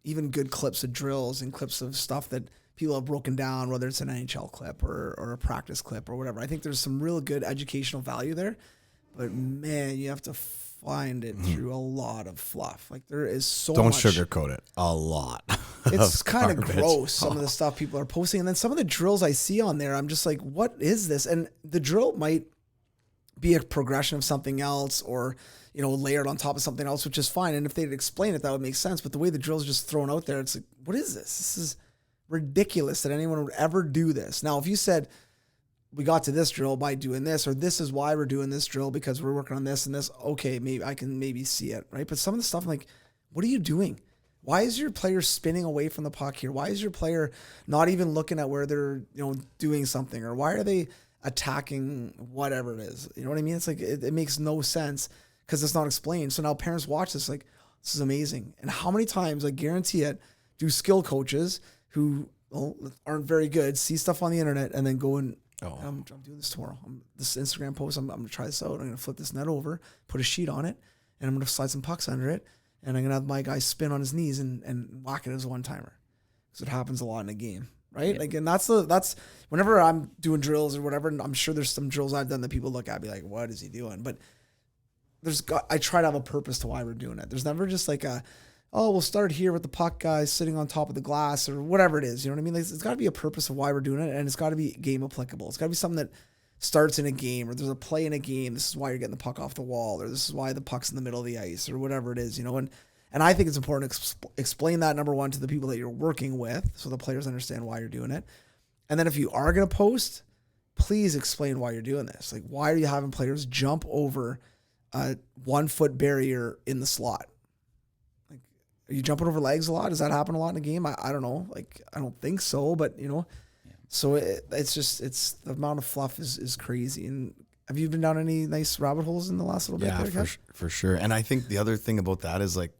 C: even good clips of drills and clips of stuff that people have broken down, whether it's an NHL clip or a practice clip or whatever. I think there's some real good educational value there, but man, you have to find it through a lot of fluff. Like there is so
D: Don't
C: much.
D: sugarcoat it. A lot.
C: It's kind of gross, some of the stuff people are posting. And then some of the drills I see on there, I'm just like, what is this? And the drill might be a progression of something else or, layered on top of something else, which is fine. And if they'd explain it, that would make sense. But the way the drill is just thrown out there, it's like, what is this? This is ridiculous that anyone would ever do this. Now, if you said, we got to this drill by doing this, or this is why we're doing this drill because we're working on this and this, okay, maybe I can see it, right? But some of the stuff, I'm like, what are you doing? Why is your player spinning away from the puck here? Why is your player not even looking at where they're, doing something? Or why are they attacking whatever it is? You know what I mean? It's like, it makes no sense because it's not explained. So now parents watch this like, this is amazing. And how many times, I guarantee it, do skill coaches who aren't very good see stuff on the internet and then go and
D: Oh.
C: I'm doing this tomorrow. This Instagram post, I'm going to try this out. I'm going to flip this net over, put a sheet on it, and I'm going to slide some pucks under it. And I'm going to have my guy spin on his knees and whack it as a one-timer. Because it happens a lot in a game, right?
E: Yeah.
C: Like, and that's whenever I'm doing drills or whatever, and I'm sure there's some drills I've done that people look at me like, what is he doing? But I try to have a purpose to why we're doing it. There's never just like we'll start here with the puck guys sitting on top of the glass or whatever it is. You know what I mean? Like, it's got to be a purpose of why we're doing it, and it's got to be game applicable. It's got to be something that starts in a game, or there's a play in a game. This is why you're getting the puck off the wall, or this is why the puck's in the middle of the ice, or whatever it is. You know, and I think it's important to explain that, number one, to the people that you're working with, so the players understand why you're doing it. And then if you are going to post, please explain why you're doing this. Like, why are you having players jump over a 1 foot barrier in the slot? Like, are you jumping over legs a lot? Does that happen a lot in a game? I don't know. Like, I don't think so, but you know, so it's the amount of fluff is crazy. And have you been down any nice rabbit holes in the last little bit?
D: Yeah, for sure. And I think the other thing about that is, like,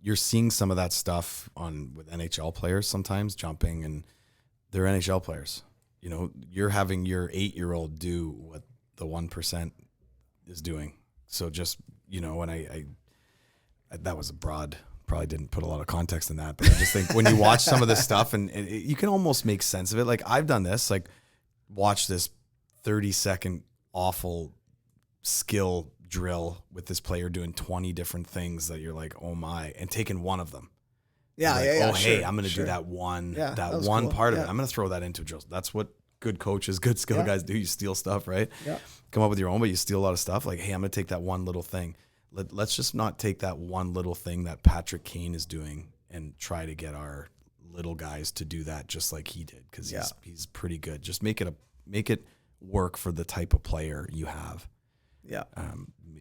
D: you're seeing some of that stuff with NHL players sometimes jumping, and they're NHL players. You know, you're having your 8-year-old do what the 1% is doing. So just, you know, when I that was a broad, probably didn't put a lot of context in that, but I just think when you watch some of this stuff and you can almost make sense of it. Like, I've done this, like, watch this 30-second awful skill drill with this player doing 20 different things that you're like, oh my, and taking one of them.
C: Yeah,
D: like,
C: yeah.
D: Oh, hey, I'm going to do that one, that one
C: cool.
D: part of it. I'm going to throw that into drills. That's what good coaches, good skill guys do. You steal stuff, right?
C: Yeah.
D: Come up with your own, but you steal a lot of stuff. Like, hey, I'm going to take that one little thing. Let's just not take that one little thing that Patrick Kane is doing and try to get our little guys to do that just like he did, because he's pretty good. Just make it work for the type of player you have.
C: Yeah.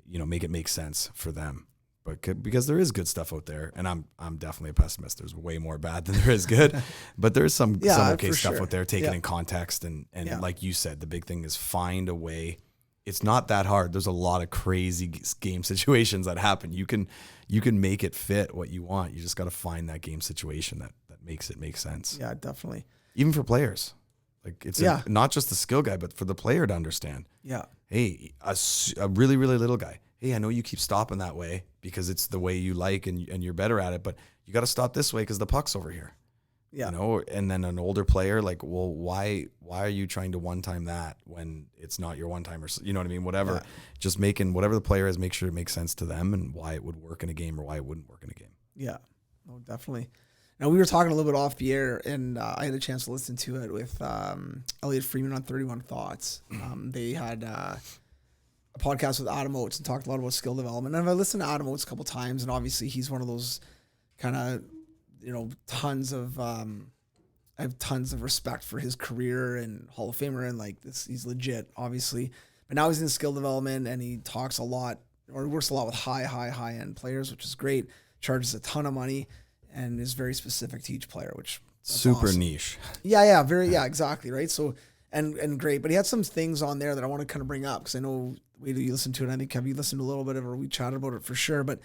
D: You know, make it make sense for them. But because there is good stuff out there, and I'm definitely a pessimist. There's way more bad than there is good, but there's some okay stuff out there taken in context. And like you said, the big thing is find a way. It's not that hard. There's a lot of crazy game situations that happen. You can make it fit what you want. You just got to find that game situation that makes it make sense.
C: Yeah, definitely.
D: Even for players, like, it's not just the skill guy, but for the player to understand.
C: Yeah.
D: Hey, a really, really little guy. Hey, I know you keep stopping that way because it's the way you like and you're better at it, but you got to stop this way because the puck's over here. Yeah. You know, and then an older player, like, well, why are you trying to one-time that when it's not your one-timer? You know what I mean? Whatever. Yeah. Just making whatever the player is, make sure it makes sense to them and why it would work in a game or why it wouldn't work in a game.
C: Yeah. No, definitely. Now, we were talking a little bit off the air, and I had a chance to listen to it with Elliot Freeman on 31 Thoughts. They had a podcast with Adam Oates and talked a lot about skill development. And I listened to Adam Oates a couple times, and obviously he's one of those kind of, you know, I have tons of respect for his career and Hall of Famer, and like this, he's legit, obviously. But now he's in skill development, and he talks a lot, or works a lot with high end players, which is great. Charges a ton of money, and is very specific to each player, which
D: super
C: awesome.
D: Niche.
C: Yeah, exactly, right. So and great, but he had some things on there that I want to kind of bring up because I know you listened to it. I think have you listened to a little bit of it, or we chatted about it for sure. But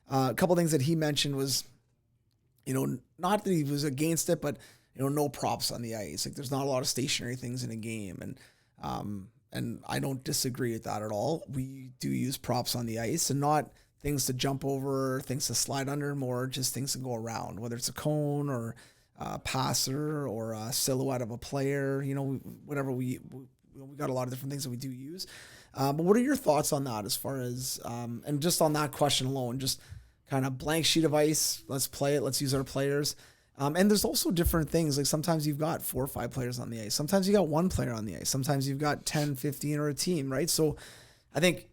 C: a couple of things that he mentioned was, you know, not that he was against it, but you know, no props on the ice. Like, there's not a lot of stationary things in a game, and I don't disagree with that at all. We do use props on the ice, and not things to jump over, things to slide under, more just things to go around, whether it's a cone or a passer or a silhouette of a player, you know, whatever we got a lot of different things that we do use. But what are your thoughts on that as far as, and just on that question alone, just kind of blank sheet of ice, let's play it, let's use our players. And there's also different things. Like, sometimes you've got 4 or 5 players on the ice. Sometimes you got 1 player on the ice. Sometimes you've got 10, 15 or a team, right? So I think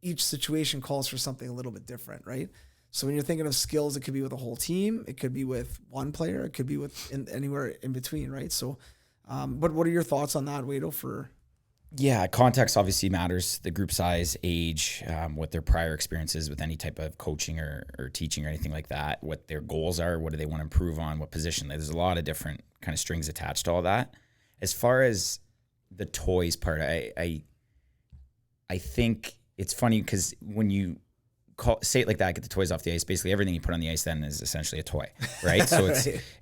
C: each situation calls for something a little bit different, right? So when you're thinking of skills, it could be with a whole team. It could be with 1 player. It could be with anywhere in between, right? So, but what are your thoughts on that, Wado,
E: Yeah, context obviously matters. The group size, age, what their prior experiences with any type of coaching or teaching or anything like that, what their goals are, what do they want to improve on, what position. There's a lot of different kind of strings attached to all that. As far as the toys part, I think it's funny because when you say it like that, get the toys off the ice, basically everything you put on the ice then is essentially a toy, right? So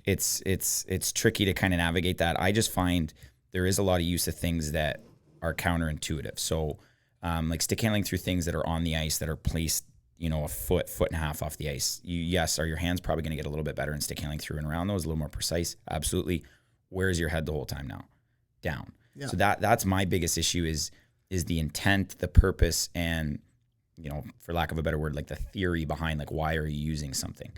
E: it's tricky to kind of navigate that. I just find there is a lot of use of things that are counterintuitive. So like stick handling through things that are on the ice that are placed, a foot and a half off the ice. Are your hands probably going to get a little bit better in stick handling through and around those, a little more precise? Absolutely. Where's your head the whole time now? Down. Yeah. So that's my biggest issue is the intent, the purpose, and, for lack of a better word, like the theory behind like, why are you using something?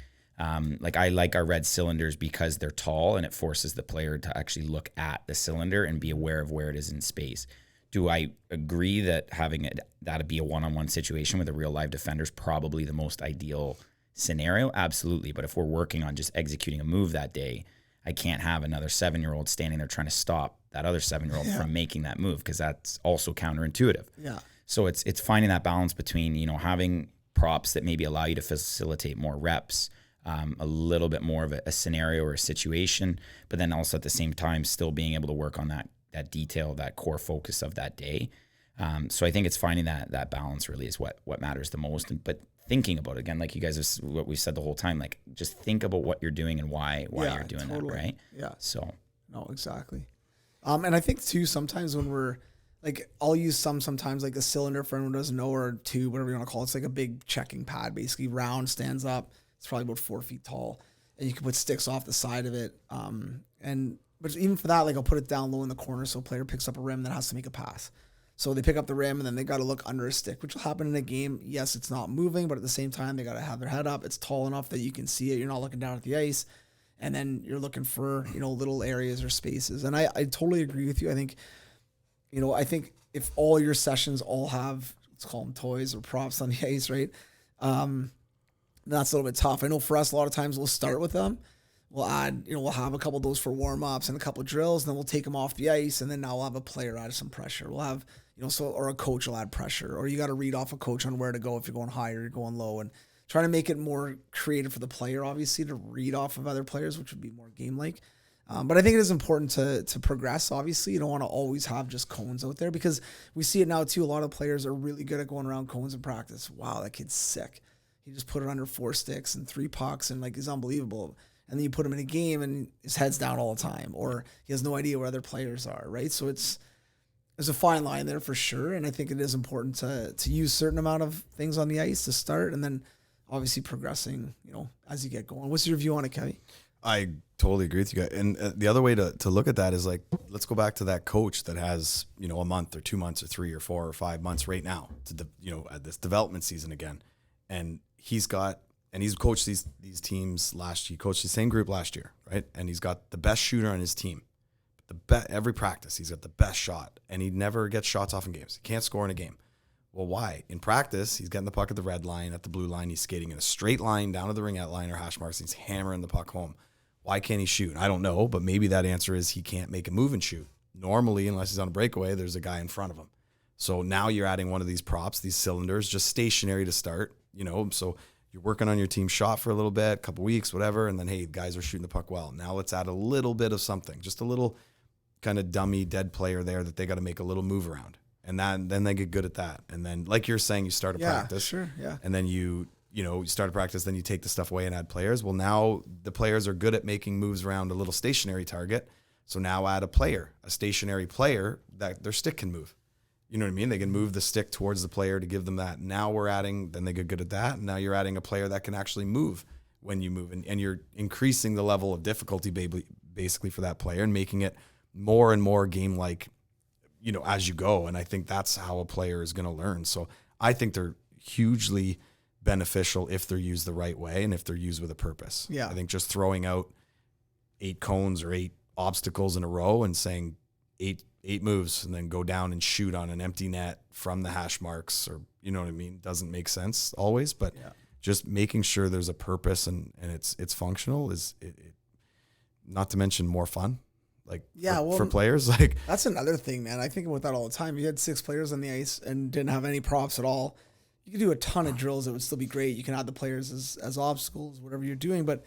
E: Like I like our red cylinders because they're tall and it forces the player to actually look at the cylinder and be aware of where it is in space. Do I agree that having that be a one-on-one situation with a real live defender is probably the most ideal scenario? Absolutely. But if we're working on just executing a move that day, I can't have another 7-year-old standing there trying to stop that other 7-year-old from making that move, because that's also counterintuitive.
C: Yeah.
E: So it's finding that balance between, having props that maybe allow you to facilitate more reps, a little bit more of a scenario or a situation, but then also at the same time still being able to work on that detail, that core focus of that day. So I think it's finding that balance really is what matters the most. But thinking about it, again, like you guys, what we've said the whole time, like just think about what you're doing and why you're doing that, right?
C: Yeah.
E: So.
C: No, exactly. And I think too, sometimes when we're like, I'll use sometimes like a cylinder for anyone who doesn't know, or a tube, whatever you want to call it. It's like a big checking pad, basically round, stands up. It's probably about 4 feet tall, and you can put sticks off the side of it. But even for that, like I'll put it down low in the corner so a player picks up a rim that has to make a pass. So they pick up the rim and then they got to look under a stick, which will happen in a game. Yes, it's not moving, but at the same time, they got to have their head up. It's tall enough that you can see it. You're not looking down at the ice. And then you're looking for, little areas or spaces. And I totally agree with you. I think if all your sessions all have, let's call them toys or props on the ice, right? That's a little bit tough. I know for us, a lot of times we'll start with them. We'll add, we'll have a couple of those for warm-ups and a couple of drills, and then we'll take them off the ice, and then now we'll have a player add some pressure. We'll have, or a coach will add pressure, or you got to read off a coach on where to go if you're going high or you're going low, and trying to make it more creative for the player, obviously, to read off of other players, which would be more game-like. But I think it is important to progress, obviously. You don't want to always have just cones out there, because we see it now, too. A lot of players are really good at going around cones in practice. Wow, that kid's sick. He just put it under 4 sticks and 3 pucks, and he's unbelievable. And then you put him in a game and his head's down all the time, or he has no idea where other players are, right? So there's a fine line there for sure. And I think it is important to use a certain amount of things on the ice to start, and then obviously progressing, as you get going. What's your view on it, Kevin?
D: I totally agree with you guys. And the other way to look at that is like, let's go back to that coach that has, a month or 2 months or 3 or 4 or 5 months right now to, at this development season again. And he's coached these teams last year. He coached the same group last year, right? And he's got the best shooter on his team. Every practice, he's got the best shot, and he never gets shots off in games. He can't score in a game. Well, why? In practice, he's getting the puck at the red line, at the blue line. He's skating in a straight line down to the ringette line or hash marks. And he's hammering the puck home. Why can't he shoot? I don't know, but maybe that answer is he can't make a move and shoot. Normally, unless he's on a breakaway, there's a guy in front of him. So now you're adding one of these props, these cylinders, just stationary to start, so you're working on your team shot for a little bit, a couple weeks, whatever, and then, hey, guys are shooting the puck well. Now let's add a little bit of something, just a little kind of dummy dead player there that they got to make a little move around. And then they get good at that. And then, like you're saying, you start a practice.
C: Sure, yeah.
D: And then you start a practice, then you take the stuff away and add players. Well, now the players are good at making moves around a little stationary target. So now add a stationary player that their stick can move. You know what I mean? They can move the stick towards the player to give them that. Now then they get good at that. And now you're adding a player that can actually move when you move. And you're increasing the level of difficulty basically for that player and making it more and more game-like, as you go. And I think that's how a player is going to learn. So I think they're hugely beneficial if they're used the right way and if they're used with a purpose.
C: Yeah.
D: I think just throwing out 8 cones or 8 obstacles in a row and saying 8 moves and then go down and shoot on an empty net from the hash marks, or you know what I mean, doesn't make sense always, but just making sure there's a purpose and it's functional is it, not to mention more fun. For players,
C: that's another thing, man. I think about that all the time. You had 6 players on the ice and didn't have any props at all. You could do a ton of drills. It would still be great. You can add the players as obstacles, whatever you're doing, but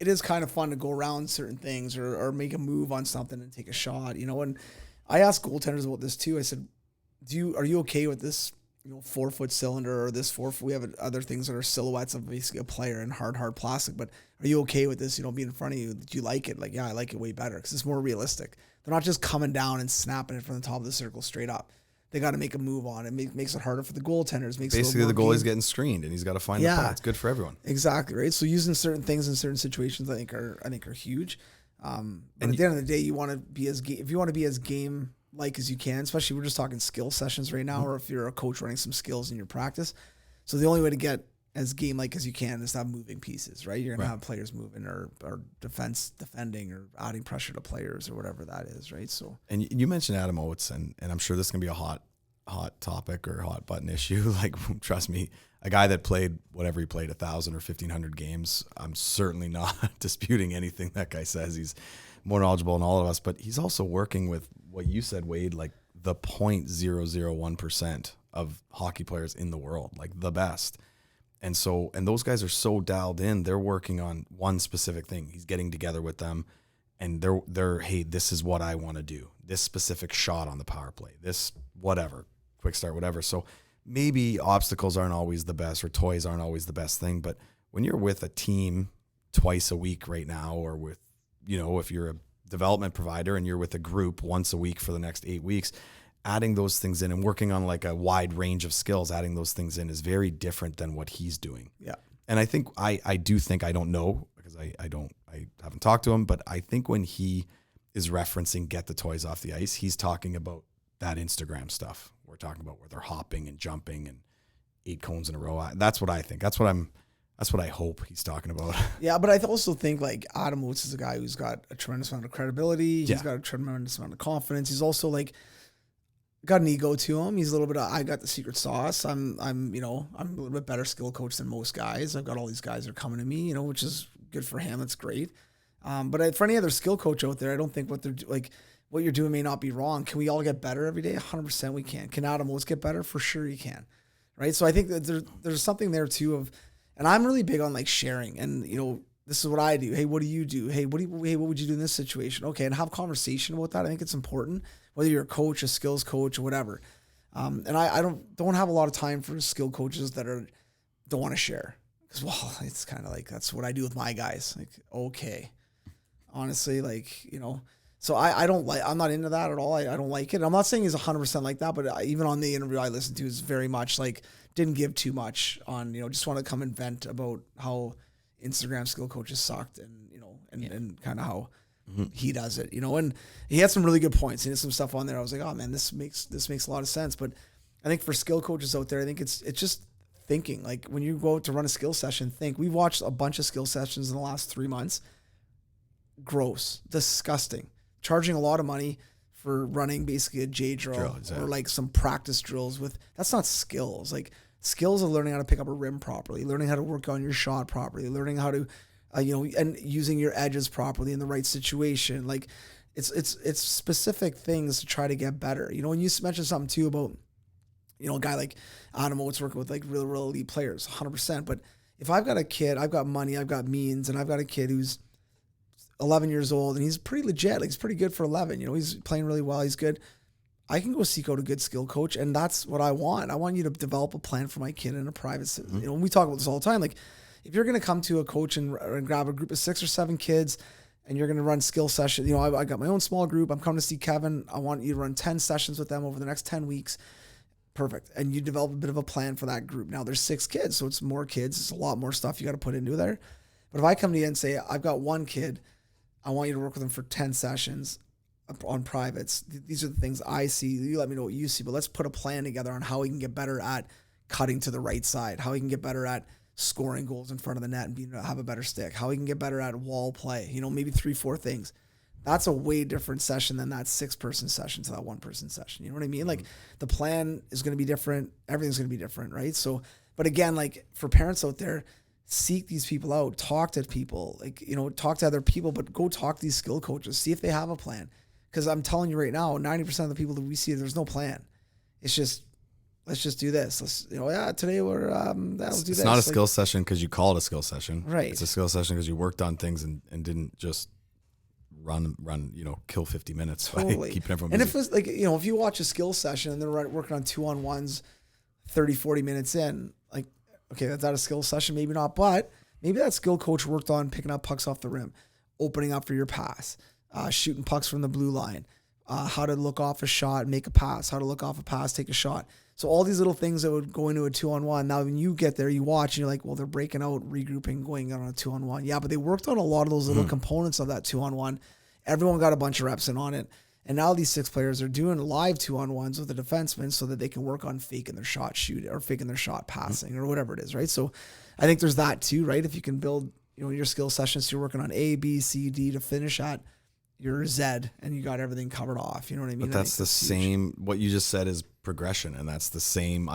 C: it is kind of fun to go around certain things or make a move on something and take a shot, and I asked goaltenders about this too. I said, are you okay with this, 4-foot cylinder or this 4 foot. We have other things that are silhouettes of basically a player in hard plastic. But are you okay with this? Being in front of you. Do you like it? Like, yeah, I like it way better because it's more realistic. They're not just coming down and snapping it from the top of the circle straight up. They got to make a move on it. Makes it harder for the goaltenders. Makes
D: Basically,
C: it
D: the goalie's getting screened, and he's got to find the puck. It's good for everyone.
C: Exactly, right? So using certain things in certain situations, I think are huge. But at the end of the day, you want to be if you want to be as game like as you can. Especially we're just talking skill sessions right now, or if you're a coach running some skills in your practice. So the only way to get as game like as you can is to have moving pieces, right? You're gonna have players moving or defending or adding pressure to players or whatever that is, right? So
D: and you mentioned Adam Oates, and I'm sure this is gonna be a hot topic or hot button issue. Like, trust me, a guy that played whatever he played 1,000 or 1,500 games, I'm certainly not disputing anything that guy says. He's more knowledgeable than all of us, but he's also working with what you said, Wade, like the 0.001% of hockey players in the world, like the best. And those guys are so dialed in, they're working on one specific thing. He's getting together with them and they're, hey, this is what I want to do. This specific shot on the power play, this whatever, quick start, whatever. So maybe obstacles aren't always the best or toys aren't always the best thing, but when you're with a team twice a week right now, or with, if you're a development provider and you're with a group once a week for the next 8 weeks, adding those things in and working on like a wide range of skills, adding those things in is very different than what he's doing.
C: Yeah.
D: And I think, I don't know because I haven't talked to him, but I think when he is referencing get the toys off the ice, he's talking about that Instagram stuff. We're talking about where they're hopping and jumping and 8 cones in a row. That's what I think. That's what I hope he's talking about.
C: Yeah, but I also think like Adam Oates is a guy who's got a tremendous amount of credibility. He's got a tremendous amount of confidence. He's also like got an ego to him. He's a little bit of, I got the secret sauce. I'm a little bit better skill coach than most guys. I've got all these guys that are coming to me, which is good for him. It's great. But for any other skill coach out there, I don't think what you're doing may not be wrong. Can we all get better every day? 100% we can. Can Adam Oates get better? For sure he can. Right. So I think that there's something there too and I'm really big on like sharing and, this is what I do. Hey, what do you do? Hey, what would you do in this situation? Okay. And have conversation about that. I think it's important, whether you're a coach, a skills coach or whatever. And I don't have a lot of time for skill coaches that don't want to share because, well, it's kind of like, that's what I do with my guys. Like, okay, honestly, so I'm not into that at all. I don't like it. I'm not saying he's 100% like that, but even on the interview I listened to is very much like, didn't give too much on, just want to come and vent about how Instagram skill coaches sucked and, and kind of how he does it, and he had some really good points. He had some stuff on there. I was like, oh man, this makes a lot of sense. But I think for skill coaches out there, I think it's just thinking, like when you go out to run a skill session, we've watched a bunch of skill sessions in the last 3 months. Gross, disgusting, charging a lot of money for running basically a J drill or like some practice drills that's not skills. Like skills of learning how to pick up a rim properly, learning how to work on your shot properly, learning how to, and using your edges properly in the right situation. Like it's specific things to try to get better. And you mentioned something too about, a guy like Adam Oates working with like real elite players, 100%. But if I've got a kid, I've got money, I've got means, and I've got a kid who's 11 years old and he's pretty legit. Like he's pretty good for 11. He's playing really well. He's good. I can go seek out a good skill coach, and that's what I want. I want you to develop a plan for my kid in a private. We talk about this all the time. Like, if you're going to come to a coach and grab a group of 6 or 7 kids, and you're going to run skill sessions, I got my own small group. I'm coming to see Kevin. I want you to run 10 sessions with them over the next 10 weeks. Perfect. And you develop a bit of a plan for that group. Now there's 6 kids, so it's more kids. It's a lot more stuff you got to put into there. But if I come to you and say, I've got 1 kid, I want you to work with them for 10 sessions on privates. These are the things I see. You let me know what you see, but let's put a plan together on how we can get better at cutting to the right side, how we can get better at scoring goals in front of the net and have a better stick, how we can get better at wall play, maybe 3-4 things. That's a way different session than that 6-person session to that 1-person session. You know what I mean? Like the plan is going to be different. Everything's going to be different. Right. So, but again, like for parents out there, seek these people out, talk to people, talk to other people, but go talk to these skill coaches, see if they have a plan. Because I'm telling you right now, 90% of the people that we see, there's no plan. It's just, let's just do this. Let's, today we're, let's do this.
D: It's not a skill session because you call it a skill session.
C: Right.
D: It's a skill session because you worked on things and didn't just run, kill 50 minutes by
C: Totally.
D: keeping everyone busy.
C: And if it's like, if you watch a skill session and they're working on 2-on-1s, 30, 40 minutes in, like, okay, that's not a skill session, maybe not, but maybe that skill coach worked on picking up pucks off the rim, opening up for your pass, shooting pucks from the blue line, how to look off a shot, make a pass, how to look off a pass, take a shot. So all these little things that would go into a 2-on-1. Now, when you get there, you watch and you're like, well, they're breaking out, regrouping, going on a 2-on-1. Yeah, but they worked on a lot of those little components of that 2-on-1. Everyone got a bunch of reps in on it. And now these 6 players are doing live 2-on-1s with the defensemen so that they can work on faking their shot shoot or faking their shot passing or whatever it is, right? So I think there's that too, right? If you can build, your skill sessions, you're working on A, B, C, D to finish at your Z, and you got everything covered off. You know what I mean?
D: But that's the same, what you just said is progression, and that's the same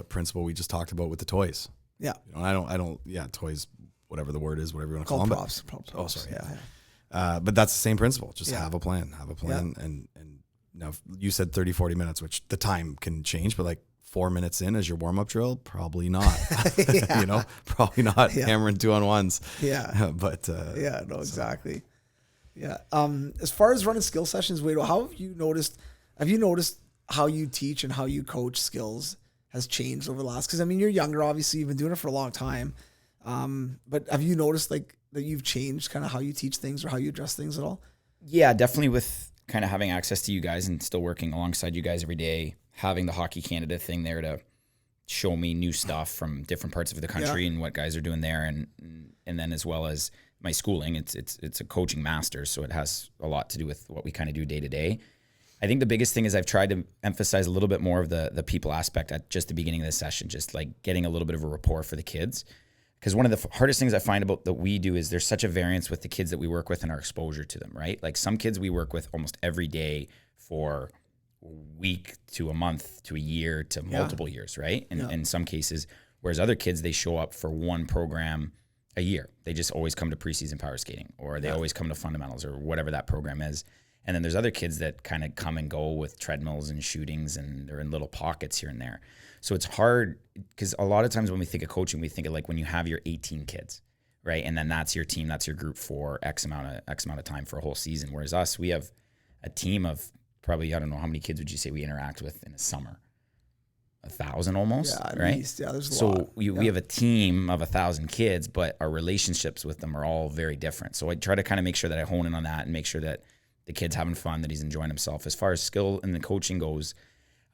D: principle we just talked about with the toys.
C: Yeah.
D: Toys, whatever the word is, whatever you want to
C: Called
D: call them.
C: props.
D: Oh, sorry.
C: Yeah.
D: But that's the same principle. Just have a plan,
C: Yeah.
D: and now you said 30, 40 minutes, which the time can change, but like 4 minutes in as your warm-up drill, probably not. Probably not hammering 2-on-1s.
C: Yeah.
D: But
C: Exactly. Yeah. As far as running skill sessions, Wade, how have you noticed how you teach and how you coach skills has changed over the last, because I mean, you're younger, obviously you've been doing it for a long time. But have you noticed like that you've changed kind of how you teach things or how you address things at all?
E: Yeah, definitely with kind of having access to you guys and still working alongside you guys every day, having the Hockey Canada thing there to show me new stuff from different parts of the country and what guys are doing there. And then as well as my schooling, it's a coaching master's, so it has a lot to do with what we kind of do day to day. I think the biggest thing is I've tried to emphasize a little bit more of the people aspect at just the beginning of the session, just like getting a little bit of a rapport for the kids. Because one of the hardest things I find about that we do is there's such a variance with the kids that we work with and our exposure to them, right? Like some kids we work with almost every day for a week to a month to a year to multiple years, right? And in some cases, whereas other kids, they show up for one program a year. They just always come to preseason power skating, or they always come to fundamentals, or whatever that program is. And then there's other kids that kind of come and go with treadmills and shootings, and they're in little pockets here and there. So it's hard because a lot of times when we think of coaching, we think of like when you have your 18 kids, right? And then that's your team, that's your group for X amount of time for a whole season. Whereas us, we have a team of probably, I don't know, how many kids would you say we interact with in a summer? 1,000 almost,
C: at
E: right?
C: least. Yeah, there's a lot.
E: So we have a team of 1,000 kids, but our relationships with them are all very different. So I try to kind of make sure that I hone in on that and make sure that the kid's having fun, that he's enjoying himself. As far as skill and the coaching goes,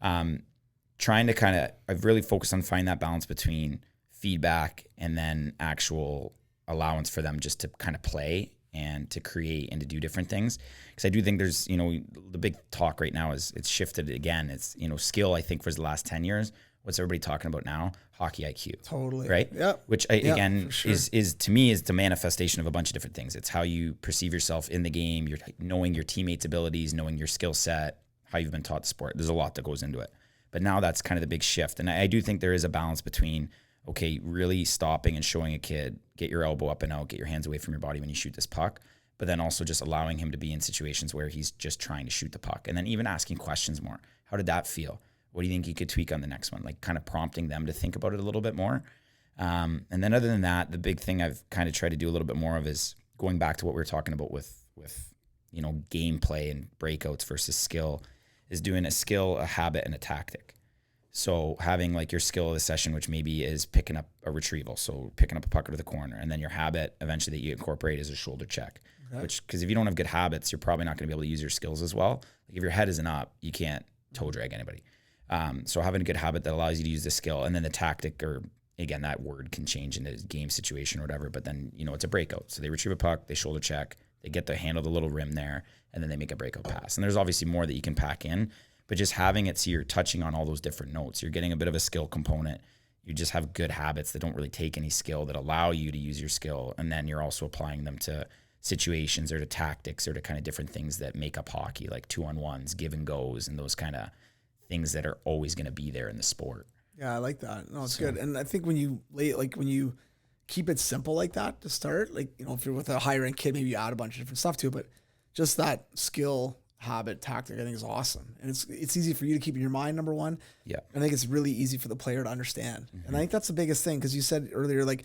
E: trying to kind of, I've really focused on finding that balance between feedback and then actual allowance for them just to kind of play and to create and to do different things. Because I do think there's, the big talk right now is it's shifted again. It's, skill, I think for the last 10 years, what's everybody talking about now? Hockey IQ.
C: Totally.
E: Right?
C: Yeah.
E: Which again is to me is the manifestation of a bunch of different things. It's how you perceive yourself in the game, you're knowing your teammates' abilities, knowing your skill set, how you've been taught the sport. There's a lot that goes into it. But now that's kind of the big shift. And I do think there is a balance between, okay, really stopping and showing a kid, get your elbow up and out, get your hands away from your body when you shoot this puck, but then also just allowing him to be in situations where he's just trying to shoot the puck. And then even asking questions more. How did that feel? What do you think you could tweak on the next one? Like kind of prompting them to think about it a little bit more. And then other than that, the big thing I've kind of tried to do a little bit more of is going back to what we were talking about with gameplay and breakouts versus skill, is doing a skill, a habit, and a tactic. So having like your skill of the session, which maybe is picking up a retrieval, so picking up a puck out of the corner, and then your habit eventually that you incorporate is a shoulder check. Okay. Which, because if you don't have good habits, you're probably not going to be able to use your skills as well. Like if your head isn't up, you can't toe drag anybody. So having a good habit that allows you to use the skill, and then the tactic, or again, that word can change in a game situation or whatever, but then, it's a breakout. So they retrieve a puck, they shoulder check, they get to handle the little rim there, and then they make a breakout pass. And there's obviously more that you can pack in, but just having it so you're touching on all those different notes. You're getting a bit of a skill component. You just have good habits that don't really take any skill, that allow you to use your skill. And then you're also applying them to situations or to tactics or to kind of different things that make up hockey, like 2-on-1s, give and goes, and those kind of things that are always going to be there in the sport.
C: Yeah, I like that. No, it's good. And I think when you keep it simple like that to start, like, if you're with a higher end kid, maybe you add a bunch of different stuff to it, but just that skill, habit, tactic, I think is awesome. And it's easy for you to keep in your mind, number one.
E: Yeah.
C: I think it's really easy for the player to understand. Mm-hmm. And I think that's the biggest thing, because you said earlier, like,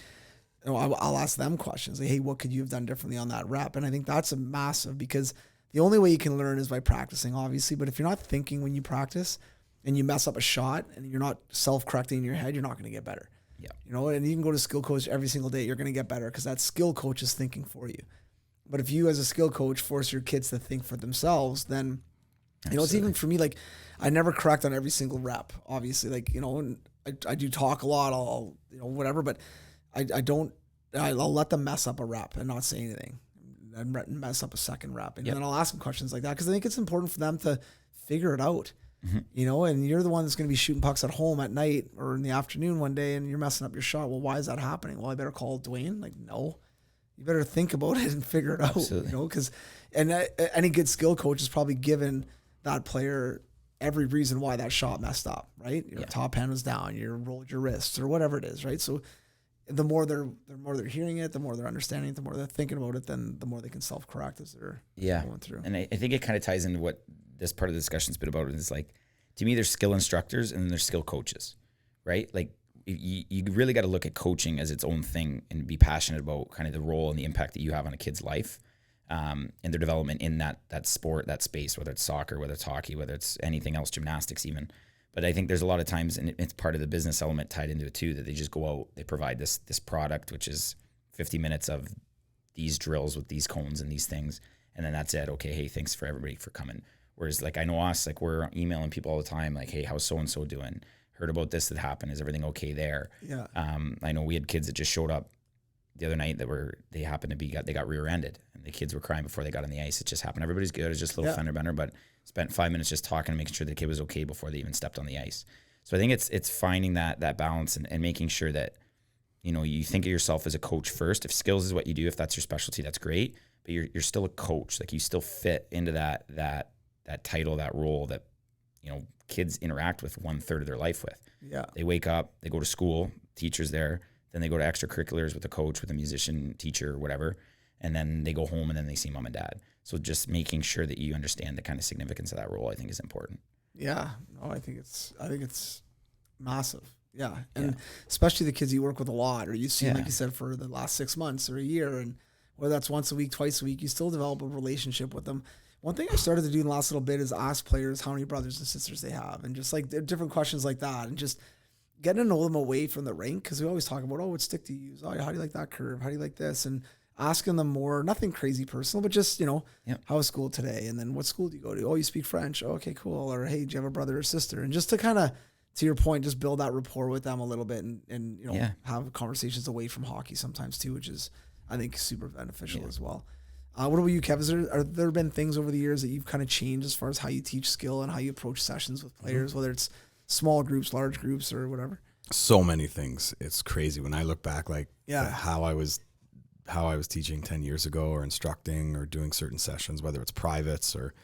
C: I'll ask them questions like, hey, what could you have done differently on that rep? And I think that's a massive, because the only way you can learn is by practicing, obviously. But if you're not thinking when you practice, and you mess up a shot and you're not self-correcting in your head, you're not going to get better.
E: Yeah.
C: You know, and you can go to skill coach every single day. You're going to get better because that skill coach is thinking for you. But if you as a skill coach force your kids to think for themselves, then, you know, it's even for me, like I never correct on every single rep, obviously, like, you know, and I do talk a lot, I'll you know, whatever, but I'll let them mess up a rep and not say anything and mess up a second rep. And then I'll ask them questions like that because I think it's important for them to figure it out. You know, and you're the one that's going to be shooting pucks at home at night or in the afternoon one day and you're messing up your shot. Well, why is that happening? Well, I better call Dwayne. Like, no, you better think about it and figure it out, you know, because any good skill coach is probably given that player every reason why that shot messed up, right? Your top hand was down, you rolled your wrists or whatever it is, right? So the more they're hearing it, the more they're understanding it, the more they're thinking about it, then the more they can self-correct as they're going through.
E: And I think it kind of ties into what this part of the discussion's been about. Is like, to me, there's skill instructors and then there's skill coaches, right? Like you really got to look at coaching as its own thing and be passionate about kind of the role and the impact that you have on a kid's life, and their development in that sport, that space, whether it's soccer, whether it's hockey, whether it's anything else, gymnastics even. But I think there's a lot of times, and it's part of the business element tied into it too, that they just go out, they provide this product, which is 50 minutes of these drills with these cones and these things, and then that's it. Okay, hey, thanks for everybody for coming. Whereas, like, I know us, like, we're emailing people all the time, like, hey, how's so-and-so doing? Heard about this that happened. Is everything okay there?
C: Yeah.
E: I know we had kids that just showed up the other night that they happened to they got rear-ended, and the kids were crying before they got on the ice. It just happened. Everybody's good. It was just a little fender bender, but spent 5 minutes just talking and making sure the kid was okay before they even stepped on the ice. So I think it's finding that balance and making sure that, you know, you think of yourself as a coach first. If skills is what you do, if that's your specialty, that's great. But you're still a coach. Like, you still fit into that title, that role that, you know, kids interact with 1/3 of their life with.
C: Yeah.
E: They wake up, they go to school, teacher's there, then they go to extracurriculars with a coach, with a musician, teacher, whatever, and then they go home and then they see mom and dad. So just making sure that you understand the kind of significance of that role, I think, is important.
C: Yeah. No, I think it's massive. Yeah. And especially the kids you work with a lot, or you see, like you said, for the last 6 months or a year, and whether that's once a week, twice a week, you still develop a relationship with them. One thing I started to do in the last little bit is ask players how many brothers and sisters they have, and just like different questions like that, and just getting to know them away from the rink, because we always talk about, what stick do you use? Oh, how do you like that curve? How do you like this? And asking them more, nothing crazy personal, but just, you know, how was school today? And then what school do you go to? Oh, you speak French. Oh, okay, cool. Or, hey, do you have a brother or sister? And just to kind of, to your point, just build that rapport with them a little bit, and you know, have conversations away from hockey sometimes too, which is, I think, super beneficial as well. What about you, Kev? Are there been things over the years that you've kind of changed as far as how you teach skill and how you approach sessions with players, whether it's small groups, large groups, or whatever?
D: So many things. It's crazy when I look back, like how I was teaching 10 years ago, or instructing, or doing certain sessions, whether it's privates or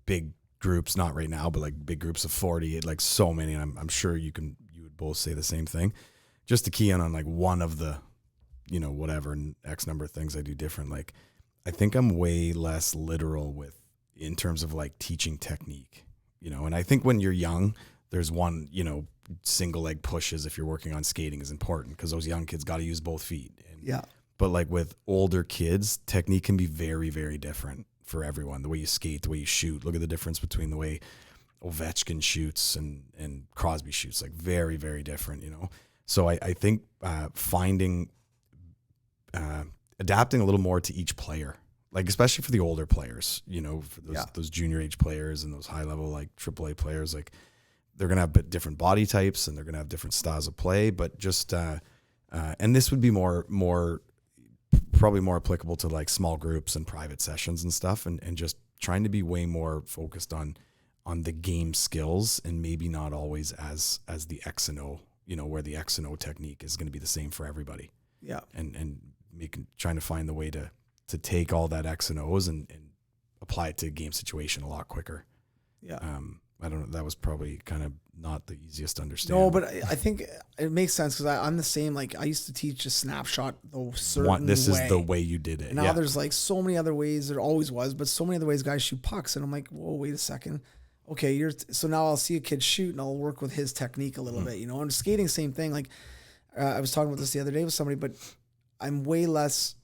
D: big groups, not right now, but like big groups of 40, like so many. And I'm sure you would both say the same thing. Just to key in on like one of the, you know, whatever X number of things I do different. Like, I think I'm way less literal in terms of like teaching technique, you know. And I think when you're young, there's one, you know, single leg pushes if you're working on skating is important, because those young kids got to use both feet. But like with older kids, technique can be very, very different for everyone. The way you skate, the way you shoot. Look at the difference between the way Ovechkin shoots and Crosby shoots, like very, very different, you know. So I think adapting a little more to each player, like especially for the older players, you know, for those junior age players and those high level like AAA players, like they're gonna have different body types and they're gonna have different styles of play. But just and this would be probably more applicable to like small groups and private sessions and stuff, and just trying to be way more focused on the game skills, and maybe not always as the X and O, you know, where the X and O technique is going to be the same for everybody. Yeah. And trying to find the way to take all that X and O's and apply it to a game situation a lot quicker. Yeah. I don't know. That was probably kind of not the easiest to understand.
C: No, but I think it makes sense, because I'm the same. Like, I used to teach a snapshot the certain
D: this
C: way.
D: is the way you did it.
C: And now there's like so many other ways. There always was, but so many other ways guys shoot pucks. And I'm like, whoa, wait a second. Okay, so now I'll see a kid shoot and I'll work with his technique a little bit, you know. And skating, same thing. Like, I was talking about this the other day with somebody, but I'm way less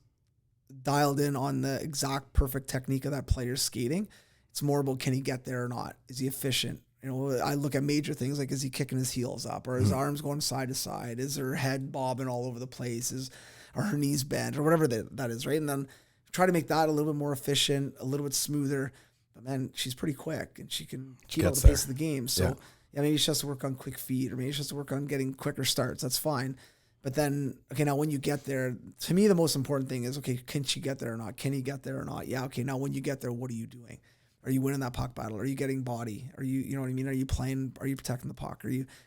C: dialed in on the exact perfect technique of that player's skating. It's more about, can he get there or not? Is he efficient? You know, I look at major things like, is he kicking his heels up, or his arms going side to side? Is her head bobbing all over the place? Are her knees bent, or whatever that is, right? And then try to make that a little bit more efficient, a little bit smoother. But man, she's pretty quick, and she can keep up the pace of the game. So yeah, maybe she has to work on quick feet, or maybe she has to work on getting quicker starts. That's fine. But then, okay, now when you get there, to me, the most important thing is, okay, can she get there or not? Can he get there or not? Yeah, okay, now when you get there, what are you doing? Are you winning that puck battle? Are you getting body? Are you know what I mean? Are you playing? Are you protecting the puck?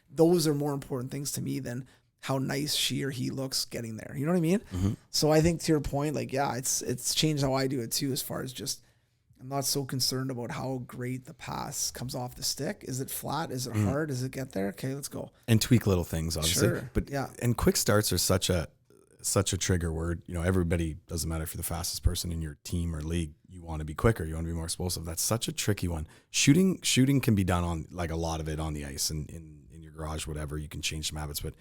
C: Those are more important things to me than how nice she or he looks getting there. You know what I mean? Mm-hmm. So I think to your point, like, yeah, it's changed how I do it too, as far as just, I'm not so concerned about how great the pass comes off the stick. Is it flat? Is it hard? Does it get there? Okay, let's go.
D: And tweak little things, obviously.
C: Sure.
D: But yeah, and quick starts are such a trigger word. You know, everybody, doesn't matter if you're the fastest person in your team or league, you want to be quicker, you want to be more explosive. That's such a tricky one. Shooting can be done on, like, a lot of it on the ice and in your garage, whatever. You can change some habits, but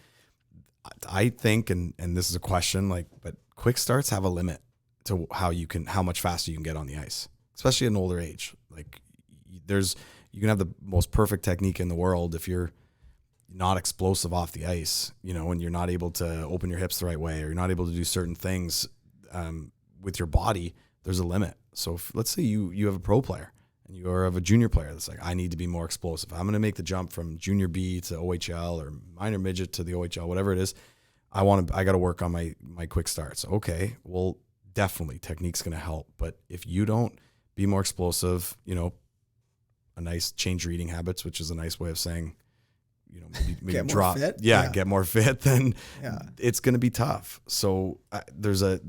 D: I think, and this is a question, like, but quick starts have a limit to how much faster you can get on the ice, especially at an older age. Like, you can have the most perfect technique in the world if you're not explosive off the ice, you know, and you're not able to open your hips the right way, or you're not able to do certain things with your body. There's a limit. So let's say you have a pro player and you have a junior player that's like, I need to be more explosive. I'm going to make the jump from junior B to OHL or minor midget to the OHL, whatever it is. I got to work on my quick starts. Okay, well, definitely technique's going to help. But if you don't be more explosive, you know, a nice change your eating habits, which is a nice way of saying, you know, maybe
C: get
D: drop,
C: more fit.
D: Get more fit, then it's going to be tough. So there's a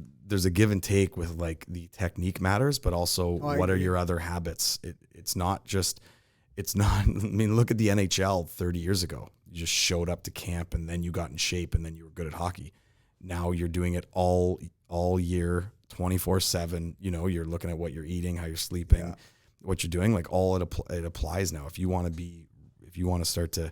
D: give and take with, like, the technique matters, but also what are your other habits? It's not, I mean, look at the NHL 30 years ago. You just showed up to camp and then you got in shape and then you were good at hockey. Now you're doing it all year, 24/7. You know, you're looking at what you're eating, how you're sleeping, what you're doing, like, all it applies now. If you want to start to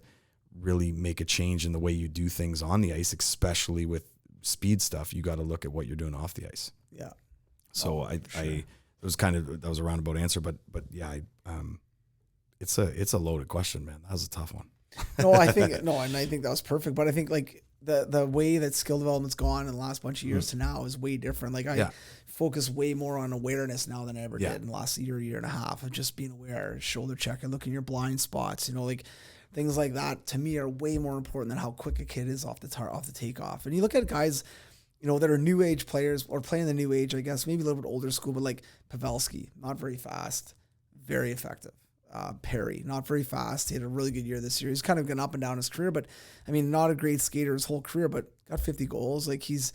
D: really make a change in the way you do things on the ice, especially with speed stuff, you got to look at what you're doing off the ice.
C: Yeah.
D: So that was a roundabout answer, but yeah, it's a loaded question, man. That was a tough one.
C: And I think that was perfect. But I think, like, the way that skill development's gone in the last bunch of years to now is way different. Like, I focus way more on awareness now than I ever did in the last year and a half, of just being aware, shoulder check, and looking at your blind spots. You know, like, things like that to me are way more important than how quick a kid is off the takeoff. And you look at guys, you know, that are new age players or playing the new age, I guess, maybe a little bit older school, but like Pavelski, not very fast, very effective. Perry, not very fast. He had a really good year this year. He's kind of gone up and down his career, but I mean, not a great skater his whole career, but got 50 goals. Like, he's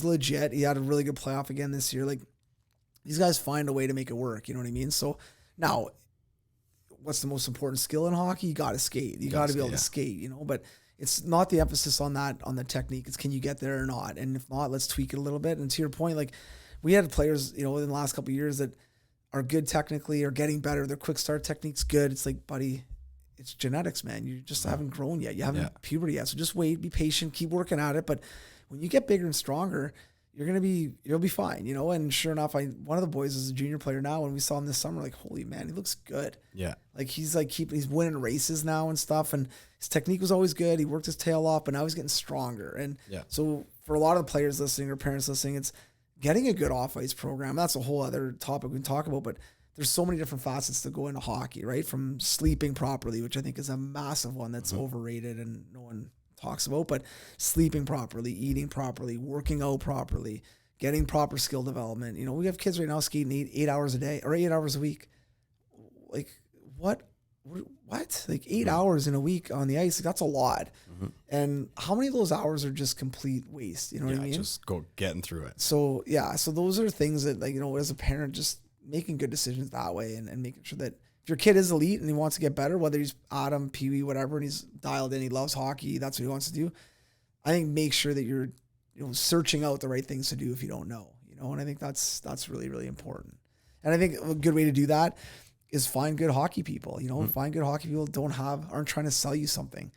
C: legit. He had a really good playoff again this year. Like, these guys find a way to make it work. You know what I mean? So now, what's the most important skill in hockey? You got to skate. You got to be able to skate, you know, but it's not the emphasis on that, on the technique. It's, can you get there or not? And if not, let's tweak it a little bit. And to your point, like, we had players, you know, in the last couple of years that are good technically or getting better. Their quick start technique's good. It's like, buddy, it's genetics, man. You just haven't grown yet. You haven't puberty yet. So just wait, be patient, keep working at it. But when you get bigger and stronger, you'll be fine, you know. And sure enough, one of the boys is a junior player now. When we saw him this summer, like, holy man, he looks good. Yeah, like, he's winning races now and stuff. And his technique was always good. He worked his tail off, but now he's getting stronger. And so for a lot of the players listening or parents listening, it's getting a good off-ice program. That's a whole other topic we can talk about, but there's so many different facets that go into hockey, right? From sleeping properly, which I think is a massive one that's overrated and no one talks about, but sleeping properly, eating properly, working out properly, getting proper skill development. You know, we have kids right now skating 8 hours a day or 8 hours a week. Like, what? Like, 8 hours in a week on the ice, that's a lot. And how many of those hours are just complete waste? You know what I mean?
D: Just getting through it.
C: So, so those are things that, like, you know, as a parent, just making good decisions that way and making sure that if your kid is elite and he wants to get better, whether he's Adam, Pee Wee, whatever, and he's dialed in, he loves hockey, that's what he wants to do, I think make sure that you're, you know, searching out the right things to do if you don't know, you know, and I think that's really, really important. And I think a good way to do that is find good hockey people, you know, find good hockey people aren't trying to sell you something.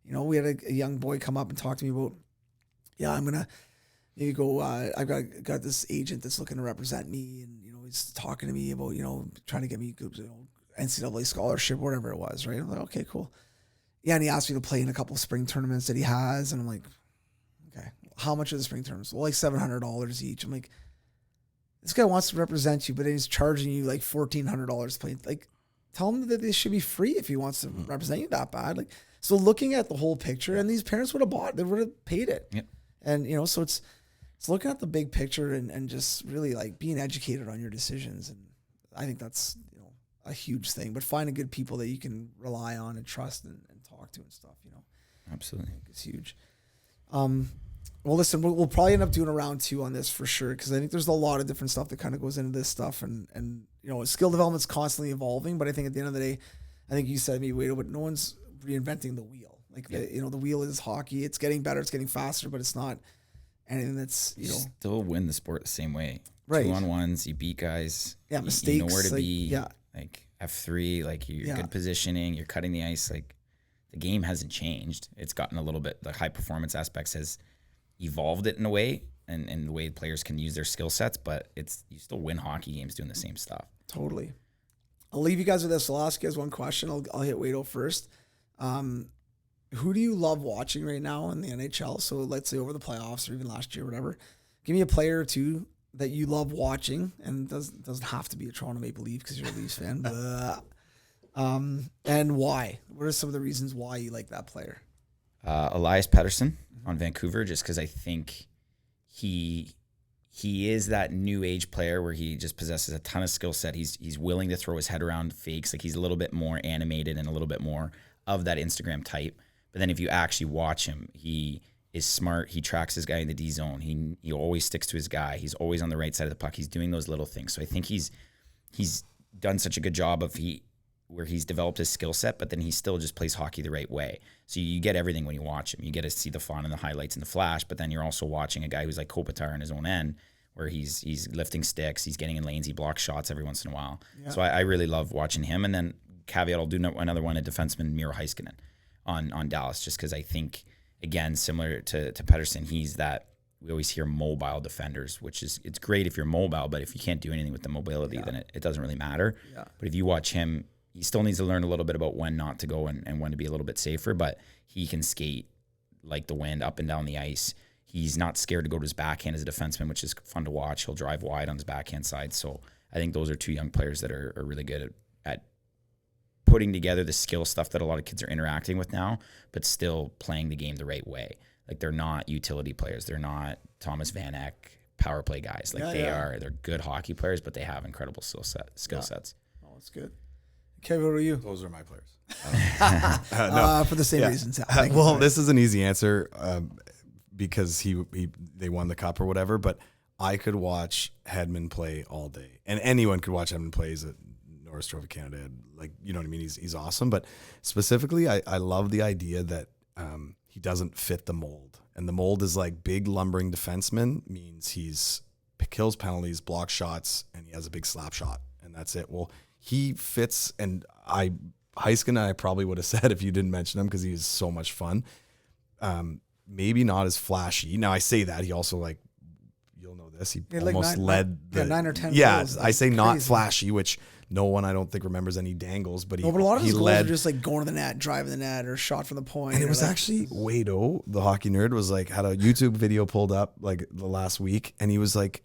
C: You know, we had a young boy come up and talk to me about, I'm going to maybe go, I've got this agent that's looking to represent me. And, you know, he's talking to me about, you know, trying to get me good, you know, NCAA scholarship, whatever it was, right? I'm like, okay, cool. Yeah, and he asked me to play in a couple of spring tournaments that he has, and I'm like, okay, how much are the spring tournaments? Well, like $700 each. I'm like, this guy wants to represent you, but he's charging you like $1,400 to play. Like, tell him that this should be free if he wants to represent you that bad. Like, so looking at the whole picture, and these parents would have bought, they would have paid it.
E: Yep.
C: And, you know, so it's looking at the big picture and just really like being educated on your decisions. And I think that's, you know, a huge thing, but finding good people that you can rely on and trust and talk to and stuff, you know.
E: Absolutely.
C: It's huge. Well, listen, we'll probably end up doing a round 2 on this for sure, because I think there's a lot of different stuff that kind of goes into this stuff, and you know, skill development's constantly evolving. But I think at the end of the day, I think you said me, wait, but no one's reinventing the wheel. Like you know, the wheel is hockey. It's getting better, it's getting faster, but it's not anything that's you know
E: still win the sport the same way.
C: Right.
E: 2-on-1s, you beat guys.
C: Yeah, mistakes.
E: You know where to
C: like,
E: be.
C: Yeah,
E: Like F3, like you're good positioning. You're cutting the ice. Like the game hasn't changed. It's gotten a little bit. The high performance aspects has evolved it in a way, and the way players can use their skill sets. But you still win hockey games doing the same stuff.
C: totally. I'll leave you guys with this. I'll ask you guys one question. I'll hit Wado first. Who do you love watching right now in the NHL? So let's say over the playoffs or even last year, whatever. Give me a player or two that you love watching, and doesn't have to be a Toronto Maple Leaf because you're a Leafs fan. And why? What are some of the reasons why you like that player?
E: Elias Pettersson on Vancouver, just because I think he is that new age player where he just possesses a ton of skill set. He's willing to throw his head around fakes. Like he's a little bit more animated and a little bit more of that Instagram type. But then if you actually watch him, he is smart. He tracks his guy in the D zone. He always sticks to his guy. He's always on the right side of the puck. He's doing those little things. So I think he's done such a good job where he's developed his skill set, but then he still just plays hockey the right way. So you get everything when you watch him. You get to see the fun and the highlights and the flash, but then you're also watching a guy who's like Kopitar on his own end, where he's lifting sticks, he's getting in lanes, he blocks shots every once in a while. Yeah. So I really love watching him. And then caveat, I'll do another one, a defenseman, Miro Heiskanen on Dallas, just because I think, again, similar to Pettersson, he's that, we always hear mobile defenders, which is, it's great if you're mobile, but if you can't do anything with the mobility, then it doesn't really matter. Yeah. But if you watch him, he still needs to learn a little bit about when not to go and when to be a little bit safer, but he can skate like the wind up and down the ice. He's not scared to go to his backhand as a defenseman, which is fun to watch. He'll drive wide on his backhand side. So I think those are two young players that are really good at putting together the skill stuff that a lot of kids are interacting with now, but still playing the game the right way. Like they're not utility players. They're not Thomas Vanek power play guys. Like they're good hockey players, but they have incredible skill sets.
C: Oh, that's good. Kevin, what are you?
D: Those are my players.
C: For the same reasons.
D: Well, this is an easy answer because they won the cup or whatever, but I could watch Hedman play all day, and anyone could watch Hedman play. He's at Norris Trophy Canada. Like, you know what I mean? He's awesome, but specifically, I love the idea that he doesn't fit the mold, and the mold is like big lumbering defenseman means he's kills penalties, blocks shots, and he has a big slap shot, and that's it. Well, he fits, and Heiskanen, I probably would have said if you didn't mention him because he is so much fun. Maybe not as flashy. Now I say that he also, like, you'll know this. He almost led the
C: 9 or 10.
D: Yeah,
C: goals,
D: I say
C: crazy.
D: Not flashy, which no one I don't think remembers any dangles, but
C: but a lot of his goals
D: led.
C: are just like going to the net, driving the net, or shot from the point.
D: And it was actually Wado, the hockey nerd, was like had a YouTube video pulled up like the last week, and he was like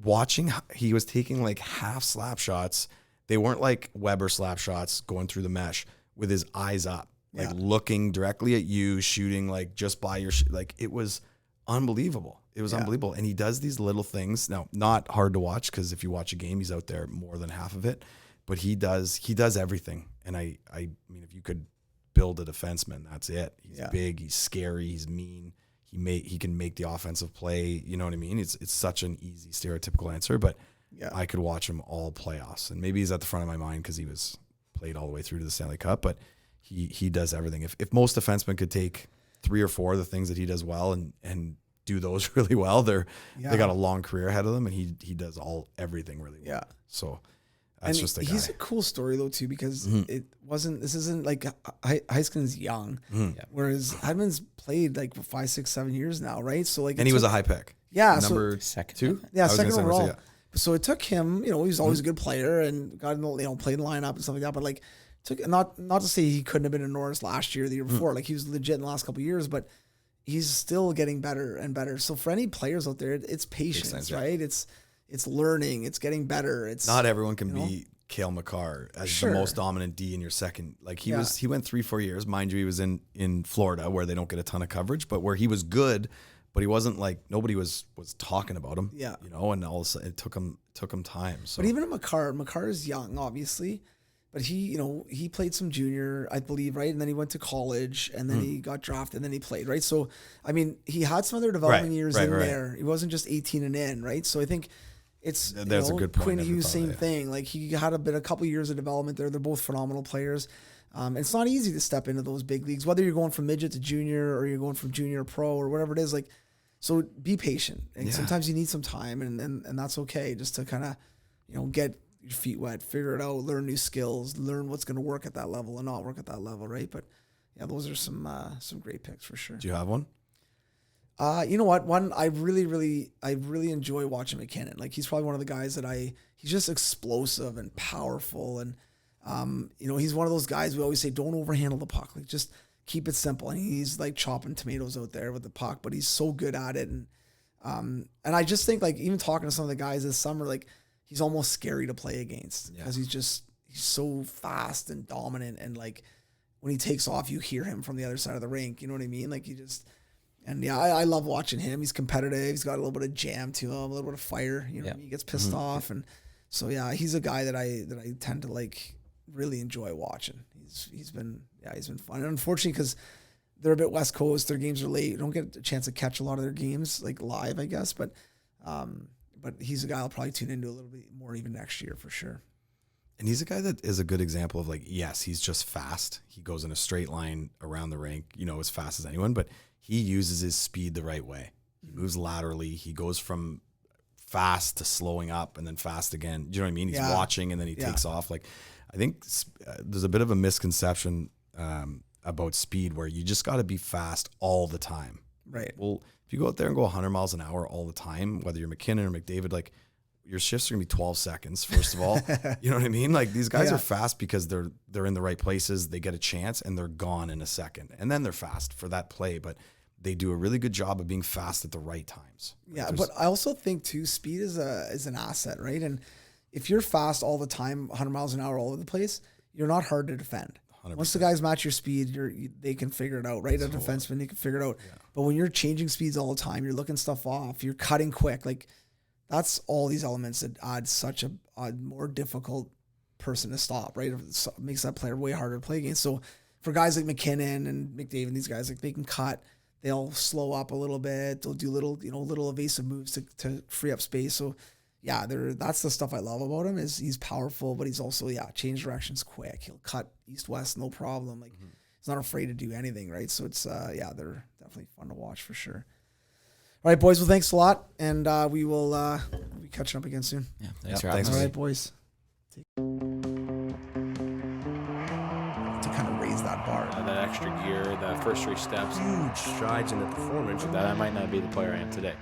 D: watching. He was taking like half slap shots. They weren't like Weber slap shots going through the mesh with his eyes up, like looking directly at you, shooting like just by your like it was unbelievable. It was unbelievable. And he does these little things. Now, not hard to watch because if you watch a game, he's out there more than half of it. But he does everything. And I mean, if you could build a defenseman, that's it. He's big, he's scary, he's mean. He can make the offensive play. You know what I mean? It's such an easy stereotypical answer, but I could watch him all playoffs. And maybe he's at the front of my mind because he was played all the way through to the Stanley Cup. But he does everything. If most defensemen could take 3 or 4 of the things that he does well and do those really well, they got a long career ahead of them, and he does everything really well. Yeah. So that's just the guy.
C: He's a cool story though too, because this isn't like Heiskanen's young, whereas Hedman's played like for 5, 6, 7 years now, right? So like,
D: and he was a high pick.
C: Yeah,
D: number
C: second
D: 2.
C: Yeah, second overall. So it took him, he was always a good player and got in the, played in the lineup and stuff like that. But like, took not to say he couldn't have been in Norris last year, or the year before. Like he was legit in the last couple of years, but he's still getting better and better. So for any players out there, it's patience,
D: sense,
C: right? It's learning, it's getting better. It's
D: not everyone can be Cale Makar as the most dominant D in your second. Like he went 3-4 years, mind you. He was in Florida where they don't get a ton of coverage, but where he was good. But he wasn't like nobody was talking about him. Yeah, and all of a sudden it took him time. So.
C: But even Makar is young, obviously, but he played some junior, I believe, right, and then he went to college, and then he got drafted, and then he played, right. So I mean, he had some other development years in there. He wasn't just 18 and in, right. So I think it's
D: that's a good point.
C: Quinn Hughes, same thing. Like he had a couple years of development there. They're both phenomenal players. It's not easy to step into those big leagues, whether you're going from midget to junior or you're going from junior to pro or whatever it is. Like, so be patient. And sometimes you need some time, and that's okay. Just to kind of, get your feet wet, figure it out, learn new skills, learn what's going to work at that level and not work at that level, right? But yeah, those are some great picks for sure.
D: Do you have one?
C: You know what? One I really enjoy watching McKinnon. Like he's probably one of the guys that he's just explosive and powerful, and he's one of those guys we always say don't overhandle the puck. Like just keep it simple. And he's like chopping tomatoes out there with the puck, but he's so good at it. And I just think like even talking to some of the guys this summer, like he's almost scary to play against because he's so fast and dominant. And like when he takes off, you hear him from the other side of the rink. You know what I mean? Like I love watching him. He's competitive. He's got a little bit of jam to him, a little bit of fire. You know what I mean? He gets pissed off. And so, yeah, he's a guy that I tend to like really enjoy watching. He's been fun. And unfortunately, because they're a bit West Coast, their games are late. You don't get a chance to catch a lot of their games like live, I guess. But he's a guy I'll probably tune into a little bit more even next year for sure.
D: And he's a guy that is a good example of like, yes, he's just fast. He goes in a straight line around the rink, as fast as anyone, but he uses his speed the right way. He moves laterally. He goes from fast to slowing up and then fast again. Do you know what I mean? He's watching and then he takes off. Like, I think there's a bit of a misconception about speed where you just got to be fast all the time.
C: Right.
D: Well, if you go out there and go 100 miles an hour all the time, whether you're McKinnon or McDavid, like your shifts are gonna be 12 seconds, first of all. You know what I mean? Like these guys are fast because they're in the right places, they get a chance and they're gone in a second. And then they're fast for that play, but they do a really good job of being fast at the right times.
C: Yeah, but I also think too, speed is an asset, right? And if you're fast all the time, 100 miles an hour all over the place, you're not hard to defend. 100%. Once the guys match your speed, they can figure it out, right? A defenseman, they can figure it out. Yeah. But when you're changing speeds all the time, you're looking stuff off, you're cutting quick, like that's all these elements that add such a more difficult person to stop, right? It makes that player way harder to play against. So for guys like McKinnon and McDavid, these guys, like they can cut, they'll slow up a little bit, they'll do little evasive moves to free up space. So yeah, that's the stuff I love about him is he's powerful, but he's also, change directions quick. He'll cut east-west, no problem. Like he's not afraid to do anything, right? So it's, they're definitely fun to watch for sure. All right, boys. Well, thanks a lot. And we will be catching up again soon.
E: Yeah, thanks for having us.
C: All right, boys. To kind of raise that bar.
A: That extra gear, the first 3 steps.
B: Huge strides in the performance.
A: That I might not be the player I am today.